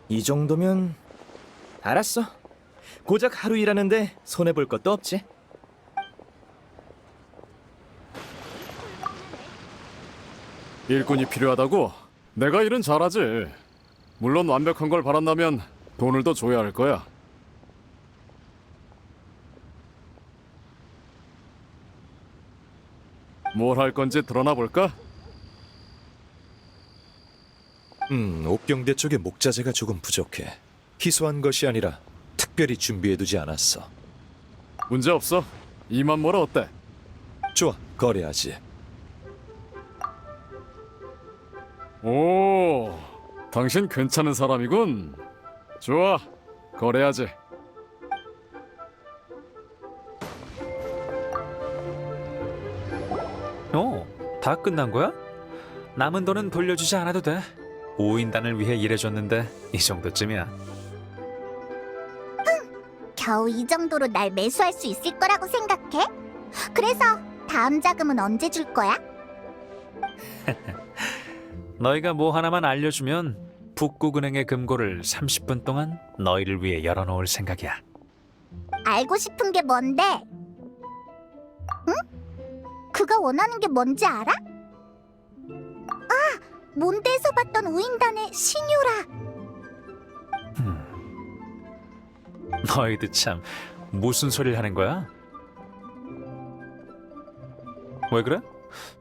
이 정도면 알았어. 고작 하루 일하는데 손해볼 것도 없지. 일꾼이 필요하다고? 내가 일은 잘하지. 물론 완벽한 걸 바란다면 돈을 더 줘야 할 거야. 뭘 할 건지 드러나 볼까? 옥경대 쪽에 목자재가 조금 부족해. 희소한 것이 아니라 특별히 준비해두지 않았어. 문제 없어. 20,000모라 어때? 좋아, 거래하지. 오, 당신 괜찮은 사람이군. 좋아, 거래하지. 다 끝난 거야? 남은 돈은 돌려주지 않아도 돼. 5인단을 위해 일해줬는데 이 정도쯤이야. 겨우 이 정도로 날 매수할 수 있을 거라고 생각해? 그래서 다음 자금은 언제 줄 거야? 너희가 뭐 하나만 알려주면 북극은행의 금고를 30분 동안 너희를 위해 열어놓을 생각이야. 알고 싶은 게 뭔데? 그가 원하는 게 뭔지 알아? 아, 몬드에서 봤던 우인단의 신유라. 너희들 참 무슨 소리를 하는 거야? 왜 그래?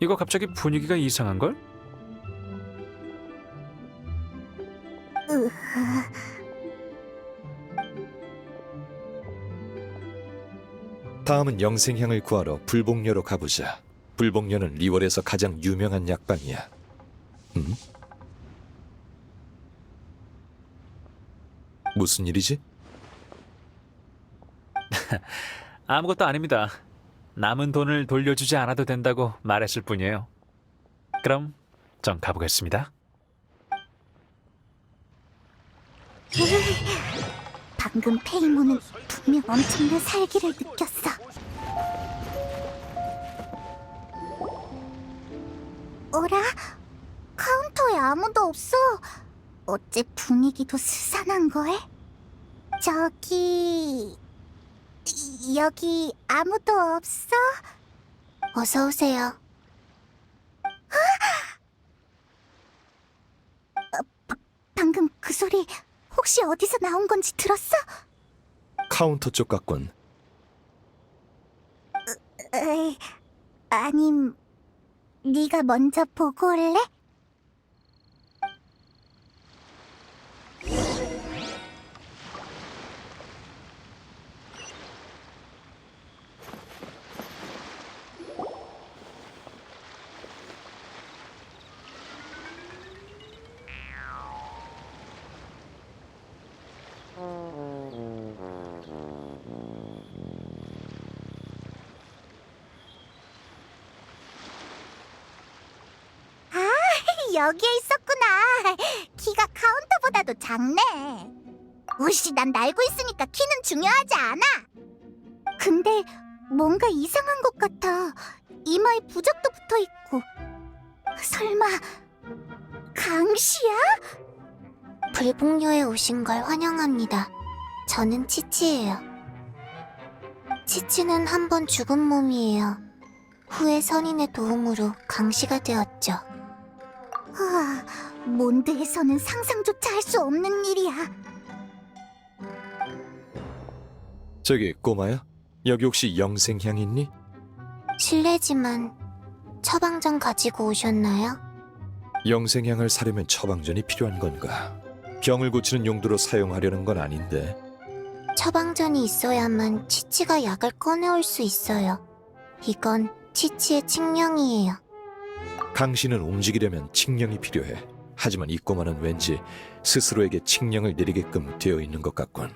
이거 갑자기 분위기가 이상한 걸? 다음은 영생향을 구하러 불복녀로 가보자. 불복녀는 리월에서 가장 유명한 약방이야. 무슨 일이지? 아무것도 아닙니다. 남은 돈을 돌려주지 않아도 된다고 말했을 뿐이에요. 그럼 전 가보겠습니다. 방금 페이몬은 분명 엄청난 살기를 느꼈어. 어라? 카운터에 아무도 없어. 어째 분위기도 스산한걸? 여기 아무도 없어? 어서 오세요. 방금 그 소리 혹시 어디서 나온 건지 들었어? 카운터 쪽 같군. 아님 네가 먼저 보고 올래? 여기에 있었구나. 키가 카운터보다도 작네. 우씨, 난 날고 있으니까 키는 중요하지 않아. 근데 뭔가 이상한 것 같아. 이마에 부적도 붙어있고. 설마 강시야? 불복녀에 오신 걸 환영합니다. 저는 치치예요. 치치는 한 번 죽은 몸이에요. 후에 선인의 도움으로 강시가 되었죠. 몬드에서는 상상조차 할 수 없는 일이야. 저기 꼬마야, 여기 혹시 영생향 있니? 실례지만 처방전 가지고 오셨나요? 영생향을 사려면 처방전이 필요한 건가? 병을 고치는 용도로 사용하려는 건 아닌데. 처방전이 있어야만 치치가 약을 꺼내올 수 있어요. 이건 치치의 칙령이에요. 강신은 움직이려면 칙령이 필요해. 하지만 이 꼬마는 왠지 스스로에게 칙령을 내리게끔 되어 있는 것 같군.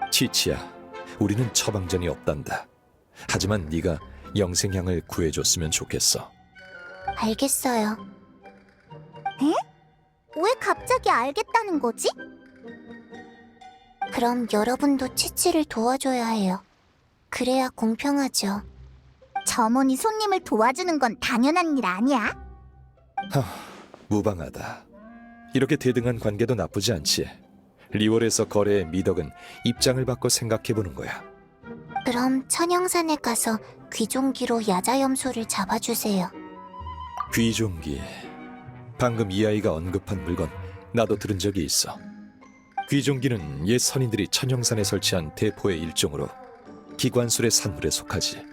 치치야, 우리는 처방전이 없단다. 하지만 네가 영생향을 구해줬으면 좋겠어. 알겠어요. 에? 왜 갑자기 알겠다는 거지? 그럼 여러분도 치치를 도와줘야 해요. 그래야 공평하죠. 점원이 손님을 도와주는 건 당연한 일 아니야? 무방하다. 이렇게 대등한 관계도 나쁘지 않지. 리월에서 거래의 미덕은 입장을 바꿔 생각해보는 거야. 그럼 천영산에 가서 귀종기로 야자염소를 잡아주세요. 귀종기. 방금 이 아이가 언급한 물건 나도 들은 적이 있어. 귀종기는 옛 선인들이 천영산에 설치한 대포의 일종으로 기관술의 산물에 속하지.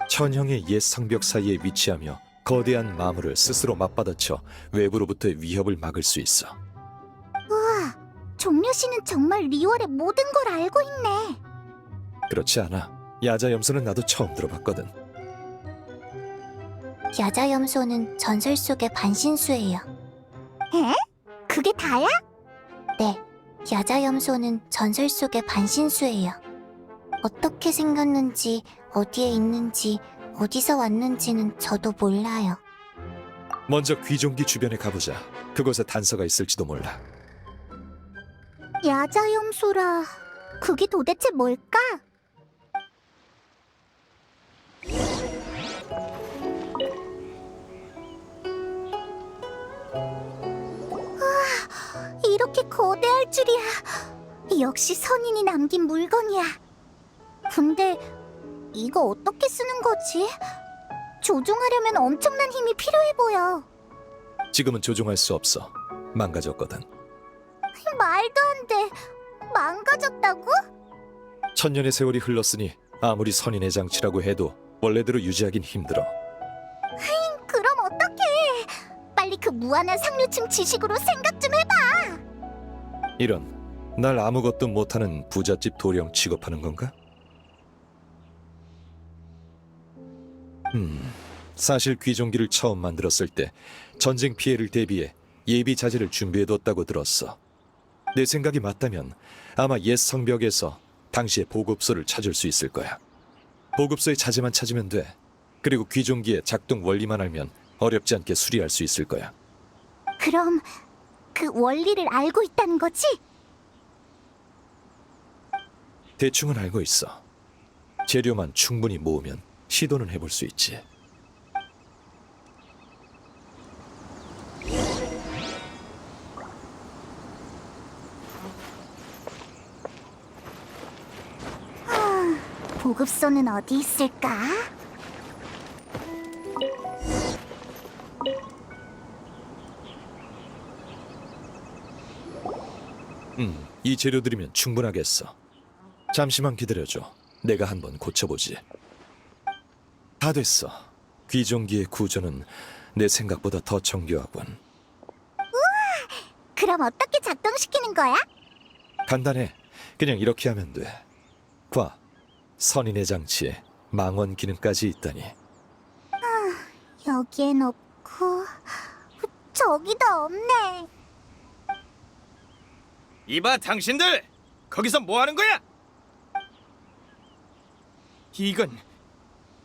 천형의 옛 성벽 사이에 위치하며 거대한 마물을 스스로 맞받아쳐 외부로부터의 위협을 막을 수 있어. 우와, 종려씨는 정말 리월의 모든 걸 알고 있네. 그렇지 않아. 야자염소는 나도 처음 들어봤거든. 야자염소는 전설 속의 반신수예요. 에? 그게 다야? 네, 야자염소는 전설 속의 반신수예요. 어떻게 생겼는지, 어디에 있는지, 어디서 왔는지는 저도 몰라요. 먼저 귀종기 주변에 가보자. 그곳에 단서가 있을지도 몰라. 야자염소라, 그게 도대체 뭘까? 우와, 이렇게 거대할 줄이야. 역시 선인이 남긴 물건이야. 근데 이거 어떻게 쓰는 거지? 조종하려면 엄청난 힘이 필요해 보여. 지금은 조종할 수 없어. 망가졌거든. 말도 안 돼. 망가졌다고? 천년의 세월이 흘렀으니 아무리 선인의 장치라고 해도 원래대로 유지하긴 힘들어. 그럼 어떡해? 빨리 그 무한한 상류층 지식으로 생각 좀 해봐. 이런, 날 아무것도 못하는 부잣집 도령 취급하는 건가? 사실 귀종기를 처음 만들었을 때 전쟁 피해를 대비해 예비 자재를 준비해뒀다고 들었어. 내 생각이 맞다면 아마 옛 성벽에서 당시의 보급소를 찾을 수 있을 거야. 보급소의 자재만 찾으면 돼. 그리고 귀종기의 작동 원리만 알면 어렵지 않게 수리할 수 있을 거야. 그럼 그 원리를 알고 있다는 거지? 대충은 알고 있어. 재료만 충분히 모으면 시도는 해볼 수 있지. 보급소는 어디 있을까? 이 재료들이면 충분하겠어. 잠시만 기다려줘. 내가 한번 고쳐보지. 다 됐어. 귀종기의 구조는 내 생각보다 더 정교하군. 그럼 어떻게 작동시키는 거야? 간단해. 그냥 이렇게 하면 돼. 과, 선인의 장치에 망원 기능까지 있다니. 여기엔 없고 저기도 없네. 이봐 당신들! 거기서 뭐 하는 거야?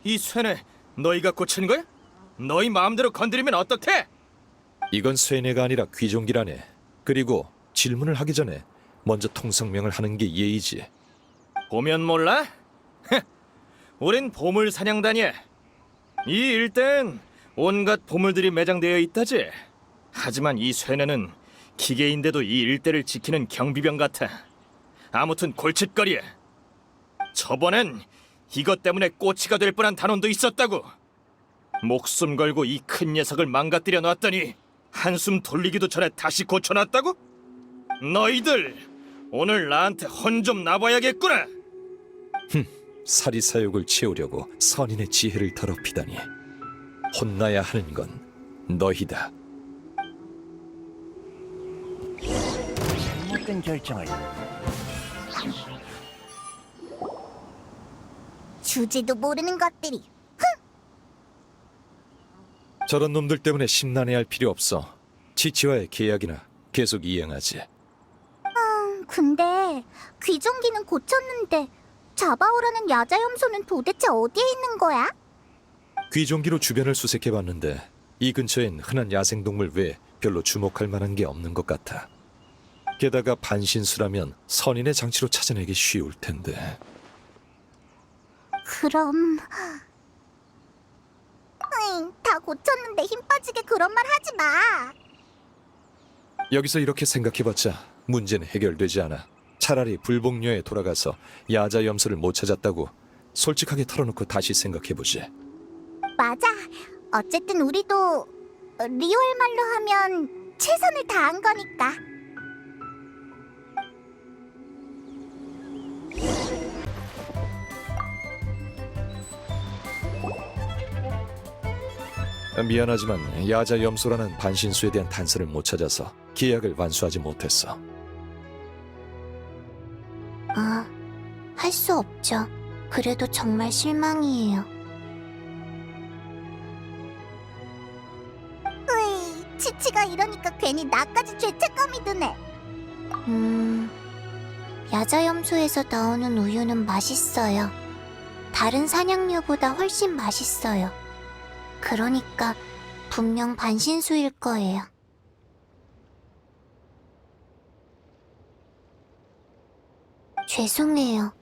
이 쇠뇌 너희가 고치는 거야? 너희 마음대로 건드리면 어떡해? 이건 쇠뇌가 아니라 귀종기라네. 그리고 질문을 하기 전에 먼저 통성명을 하는 게 예의지. 보면 몰라? 우린 보물 사냥단이야. 이 일대엔 온갖 보물들이 매장되어 있다지. 하지만 이 쇠뇌는 기계인데도 이 일대를 지키는 경비병 같아. 아무튼 골칫거리야. 저번엔 이것 때문에 꼬치가 될 뻔한 단원도 있었다고. 목숨 걸고 이 큰 녀석을 망가뜨려 놨더니 한숨 돌리기도 전에 다시 고쳐놨다고? 너희들 오늘 나한테 혼 좀 나봐야겠구나. 사리사욕을 채우려고 선인의 지혜를 더럽히다니. 혼나야 하는 건 너희다. 잘못된 결정을. 주지도 모르는 것들이. 저런 놈들 때문에 심란해할 필요 없어. 치치와의 계약이나 계속 이행하지. 근데 귀종기는 고쳤는데 잡아오라는 야자염소는 도대체 어디에 있는 거야? 귀종기로 주변을 수색해봤는데 이 근처엔 흔한 야생동물 외에 별로 주목할 만한 게 없는 것 같아. 게다가 반신수라면 선인의 장치로 찾아내기 쉬울 텐데. 그럼 다 고쳤는데 힘 빠지게 그런 말 하지 마. 여기서 이렇게 생각해봤자 문제는 해결되지 않아. 차라리 불복녀에 돌아가서 야자 염소를 못 찾았다고 솔직하게 털어놓고 다시 생각해보지. 맞아. 어쨌든 우리도 리오엘 말로 하면 최선을 다한 거니까. 미안하지만 야자 염소라는 반신수에 대한 단서를 못 찾아서 계약을 완수하지 못했어. 할 수 없죠. 그래도 정말 실망이에요. 치치가 이러니까 괜히 나까지 죄책감이 드네. 야자염소에서 나오는 우유는 맛있어요. 다른 사냥류보다 훨씬 맛있어요. 그러니까 분명 반신수일 거예요. 죄송해요.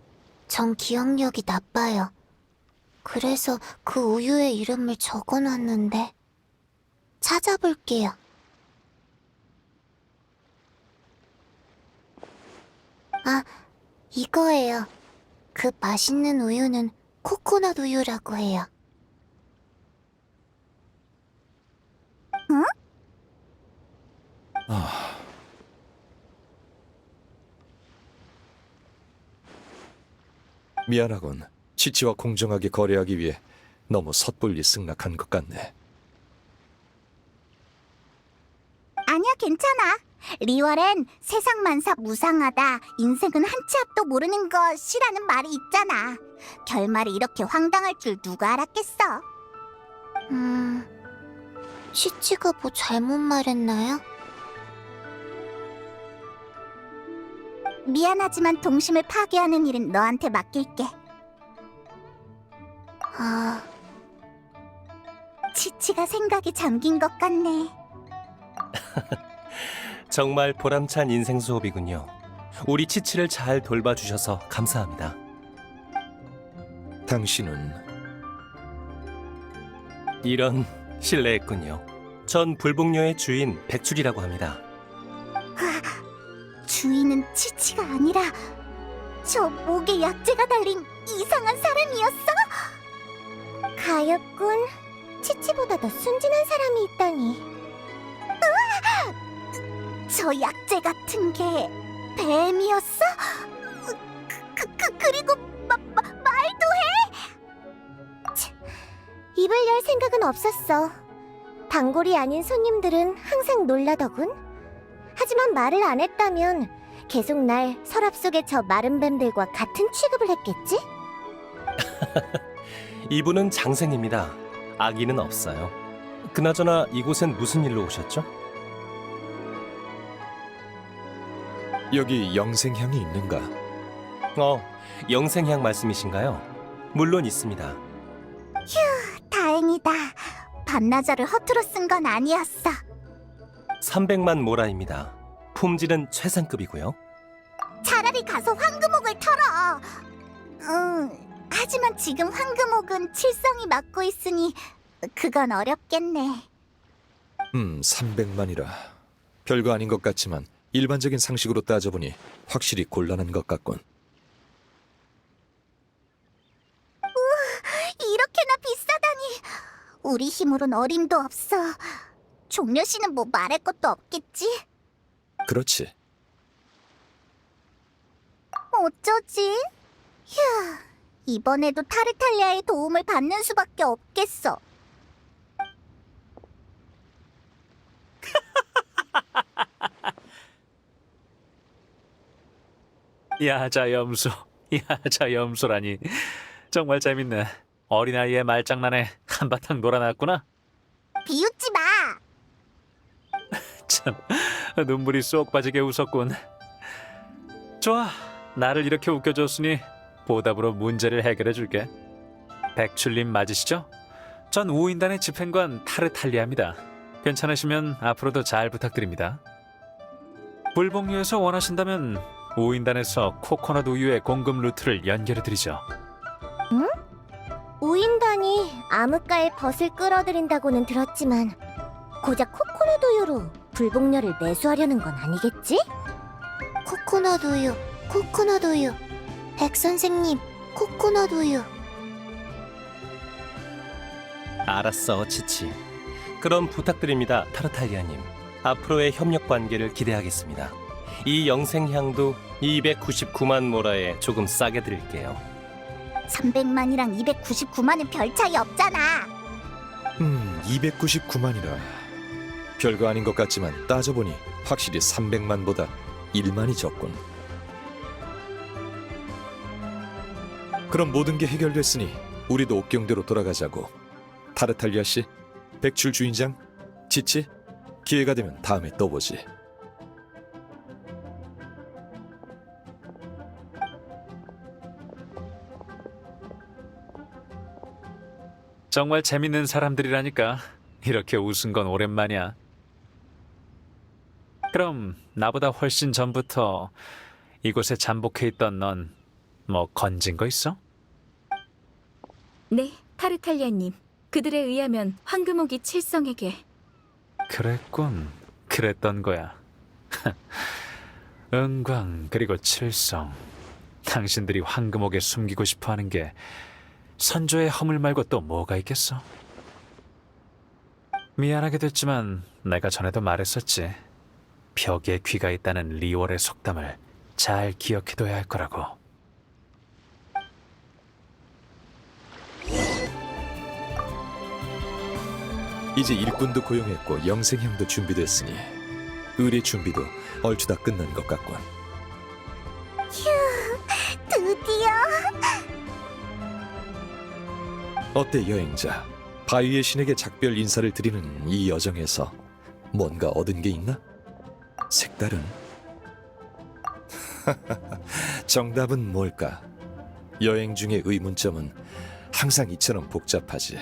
전 기억력이 나빠요. 그래서 그 우유의 이름을 적어놨는데 찾아볼게요. 이거예요. 그 맛있는 우유는 코코넛 우유라고 해요. 미안하군. 치치와 공정하게 거래하기 위해 너무 섣불리 승낙한 것 같네. 아니야, 괜찮아. 리월엔 세상 만사 무상하다, 인생은 한 치 앞도 모르는 것이라는 말이 있잖아. 결말이 이렇게 황당할 줄 누가 알았겠어? 치치가 뭐 잘못 말했나요? 미안하지만 동심을 파괴하는 일은 너한테 맡길게. 치치가 생각에 잠긴 것 같네. 정말 보람찬 인생 수업이군요. 우리 치치를 잘 돌봐주셔서 감사합니다. 당신은 이런, 실례했군요. 전 불복녀의 주인 백출이라고 합니다. 주인은 치치가 아니라 저 목에 약재가 달린 이상한 사람이었어? 가엾군. 치치보다 더 순진한 사람이 있다니. 저 약재 같은 게 뱀이었어? 그리고 말도 해? 입을 열 생각은 없었어. 단골이 아닌 손님들은 항상 놀라더군. 하지만 말을 안 했다면 계속 날 서랍 속의 저 마른 뱀들과 같은 취급을 했겠지? 이분은 장생입니다. 아기는 없어요. 그나저나 이곳엔 무슨 일로 오셨죠? 여기 영생향이 있는가? 영생향 말씀이신가요? 물론 있습니다. 휴, 다행이다. 반나절을 허투루 쓴 건 아니었어. 300만 모라입니다. 품질은 최상급이고요. 차라리 가서 황금옥을 털어. 하지만 지금 황금옥은 칠성이 맡고 있으니 그건 어렵겠네. 300만이라. 별거 아닌 것 같지만 일반적인 상식으로 따져보니 확실히 곤란한 것 같군. 이렇게나 비싸다니. 우리 힘으론 어림도 없어. 종려 씨는 뭐 말할 것도 없겠지? 그렇지. 어쩌지? 휴, 이번에도 타르탈리아의 도움을 받는 수밖에 없겠어. 야자염소, 야자염소라니. 정말 재밌네. 어린아이의 말장난에 한바탕 놀아놨구나. 비웃지 마. 참, 눈물이 쏙 빠지게 웃었군. 좋아, 나를 이렇게 웃겨줬으니 보답으로 문제를 해결해줄게. 백출님 맞으시죠? 전 우인단의 집행관 타르탈리아입니다. 괜찮으시면 앞으로도 잘 부탁드립니다. 불복류에서 원하신다면 우인단에서 코코넛 우유의 공급 루트를 연결해드리죠. 응? 우인단이 암흑가의 벗을 끌어들인다고는 들었지만 고작 코코넛 우유로 불복녀를 매수하려는 건 아니겠지? 코코넛 우유, 코코넛 우유. 백 선생님, 코코넛 우유. 알았어, 치치. 그럼 부탁드립니다, 타르탈리아님. 앞으로의 협력 관계를 기대하겠습니다. 이 영생향도 299만 모라에 조금 싸게 드릴게요. 300만이랑 299만은 별 차이 없잖아. 299만이라. 별거 아닌 것 같지만 따져보니 확실히 300만보다 1만이 적군. 그럼 모든 게 해결됐으니 우리도 옥경대로 돌아가자고. 타르탈리아 씨, 백출 주인장, 치치, 기회가 되면 다음에 또 보지. 정말 재밌는 사람들이라니까. 이렇게 웃은 건 오랜만이야. 그럼 나보다 훨씬 전부터 이곳에 잠복해 있던 넌 뭐 건진 거 있어? 네, 타르탈리아님. 그들에 의하면 황금옥이 칠성에게. 그랬군. 그랬던 거야. 은광 그리고 칠성. 당신들이 황금옥에 숨기고 싶어하는 게 선조의 허물 말고 또 뭐가 있겠어? 미안하게 됐지만 내가 전에도 말했었지. 벽에 귀가 있다는 리월의 속담을 잘 기억해둬야 할 거라고. 이제 일꾼도 고용했고 영생형도 준비됐으니 의뢰 준비도 얼추 다 끝난 것 같군. 휴, 드디어. 어때 여행자? 바위의 신에게 작별 인사를 드리는 이 여정에서 뭔가 얻은 게 있나? 색다른? 정답은 뭘까? 여행 중의 의문점은 항상 이처럼 복잡하지.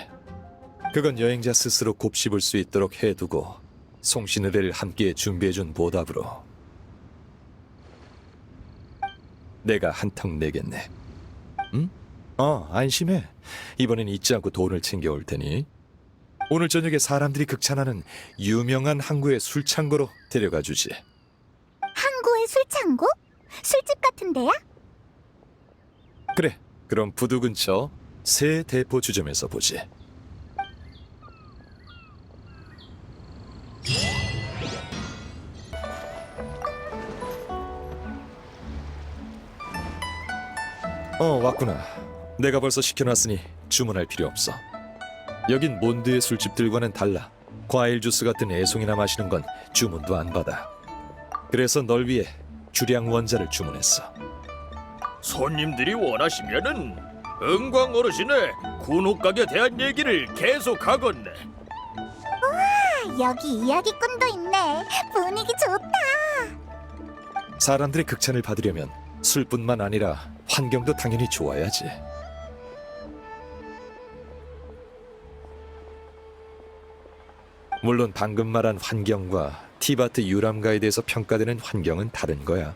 그건 여행자 스스로 곱씹을 수 있도록 해두고 송신의뢰를 함께 준비해준 보답으로 내가 한턱 내겠네. 응? 안심해. 이번엔 잊지 않고 돈을 챙겨올 테니 오늘 저녁에 사람들이 극찬하는 유명한 항구의 술창고로 데려가 주지. 항구의 술창고? 술집 같은 데야? 그래, 그럼 부두 근처 새 대포 주점에서 보지. 왔구나. 내가 벌써 시켜놨으니 주문할 필요 없어. 여긴 몬드의 술집들과는 달라. 과일 주스 같은 애송이나 마시는 건 주문도 안 받아. 그래서 널 위해 주량 원자를 주문했어. 손님들이 원하시면은 은광 어르신의 군옥각에 대한 얘기를 계속하건네. 우와, 여기 이야기꾼도 있네. 분위기 좋다. 사람들의 극찬을 받으려면 술뿐만 아니라 환경도 당연히 좋아야지. 물론 방금 말한 환경과 티바트 유람가에 대해서 평가되는 환경은 다른 거야.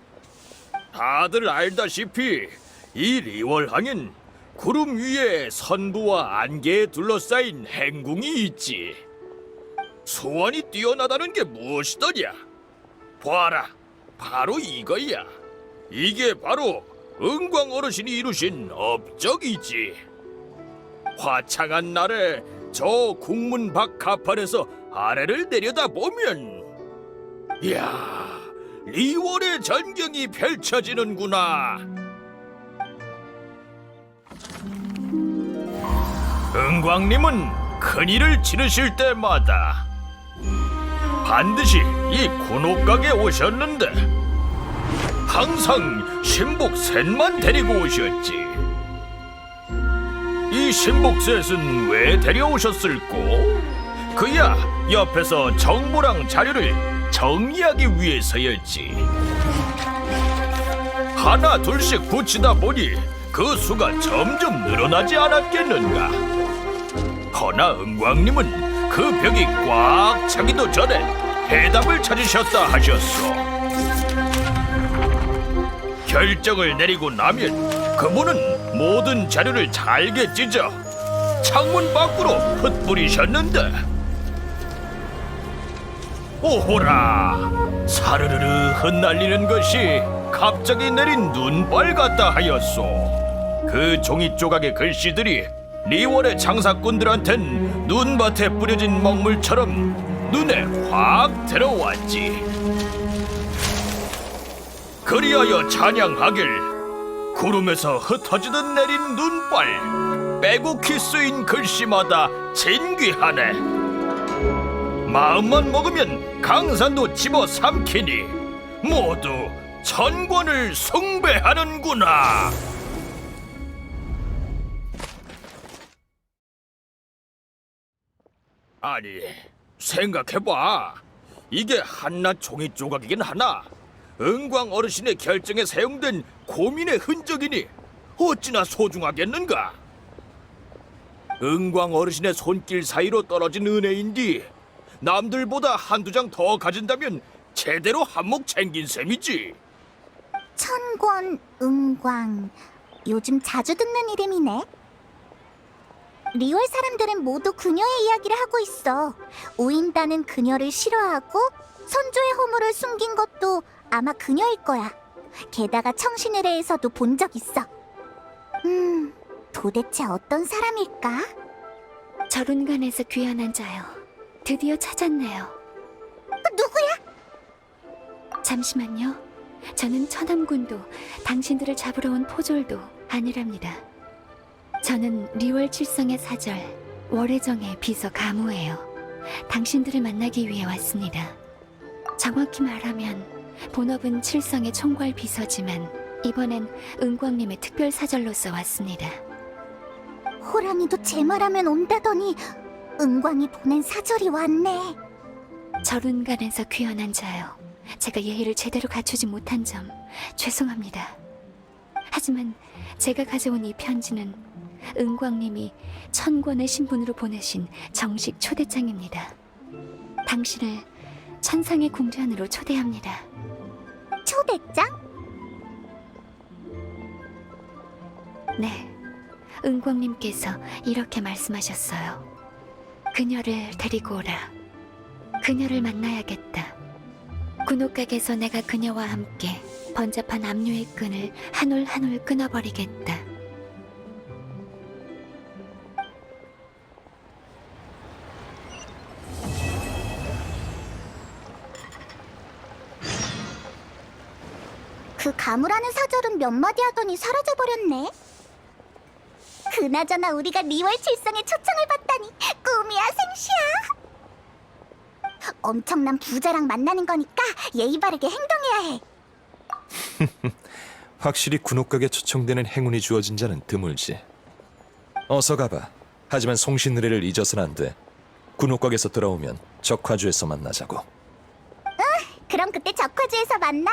다들 알다시피 이 리월항엔 구름 위에 선부와 안개에 둘러싸인 행궁이 있지. 소원이 뛰어나다는 게 무엇이더냐? 봐라, 바로 이거야. 이게 바로 은광 어르신이 이루신 업적이지. 화창한 날에 저 국문 밖 가판에서 아래를 내려다보면 이야, 리월의 전경이 펼쳐지는구나. 은광님은 큰일을 치르실 때마다 반드시 이 군옥각에 오셨는데 항상 신복 셋만 데리고 오셨지. 이 신복 셋은 왜 데려오셨을꼬? 그야 옆에서 정보랑 자료를 정리하기 위해서였지. 하나 둘씩 붙이다 보니 그 수가 점점 늘어나지 않았겠는가. 허나 은광님은 그 벽이 꽉 차기도 전에 해답을 찾으셨다 하셨소. 결정을 내리고 나면 그분은 모든 자료를 잘게 찢어 창문 밖으로 흩뿌리셨는데, 오호라, 사르르르 흩날리는 것이 갑자기 내린 눈발 같다 하였소. 그 종이 조각의 글씨들이 리월의 장사꾼들한텐 눈밭에 뿌려진 먹물처럼 눈에 확 들어왔지. 그리하여 찬양하길 구름에서 흩어지듯 내린 눈발, 빼곡히 쓰인 글씨마다 진귀하네. 마음만 먹으면 강산도 집어삼키니 모두 천권을 숭배하는구나. 아니, 생각해봐. 이게 한낱 종이 조각이긴 하나 은광 어르신의 결정에 사용된 고민의 흔적이니 어찌나 소중하겠는가. 은광 어르신의 손길 사이로 떨어진 은혜인디 남들보다 한두 장 더 가진다면 제대로 한몫 챙긴 셈이지. 천권, 은광, 요즘 자주 듣는 이름이네. 리월 사람들은 모두 그녀의 이야기를 하고 있어. 우인다는 그녀를 싫어하고 선조의 허물을 숨긴 것도 아마 그녀일 거야. 게다가 청신의뢰에서도 본 적 있어. 도대체 어떤 사람일까? 저룬간에서 귀환한 자요. 드디어 찾았네요. 누구야? 잠시만요. 저는 천암군도 당신들을 잡으러 온 포졸도 아니랍니다. 저는 리월 칠성의 사절 월혜정의 비서 가무예요. 당신들을 만나기 위해 왔습니다. 정확히 말하면 본업은 칠성의 총괄 비서지만 이번엔 은광님의 특별 사절로서 왔습니다. 호랑이도 제 말하면 온다더니 은광이 보낸 사절이 왔네. 저룬간에서 귀환한 자요. 제가 예의를 제대로 갖추지 못한 점 죄송합니다. 하지만 제가 가져온 이 편지는 은광님이 천권의 신분으로 보내신 정식 초대장입니다. 당신을 천상의 궁전으로 초대합니다. 초대장? 네, 은광님께서 이렇게 말씀하셨어요. 그녀를 데리고 오라. 그녀를 만나야겠다. 군옥각에서 내가 그녀와 함께 번잡한 압류의 끈을 한 올 한 올 끊어버리겠다. 그 가무라는 사절은 몇 마디 하더니 사라져버렸네. 그나저나 우리가 리월 칠성의 초청을 받다니 꿈이야 생시야. 엄청난 부자랑 만나는 거니까 예의 바르게 행동해야 해. 확실히 군옥각에 초청되는 행운이 주어진 자는 드물지. 어서 가봐. 하지만 송신의뢰를 잊어서는 안 돼. 군옥각에서 돌아오면 적화주에서 만나자고. 그럼 그때 적화주에서 만나.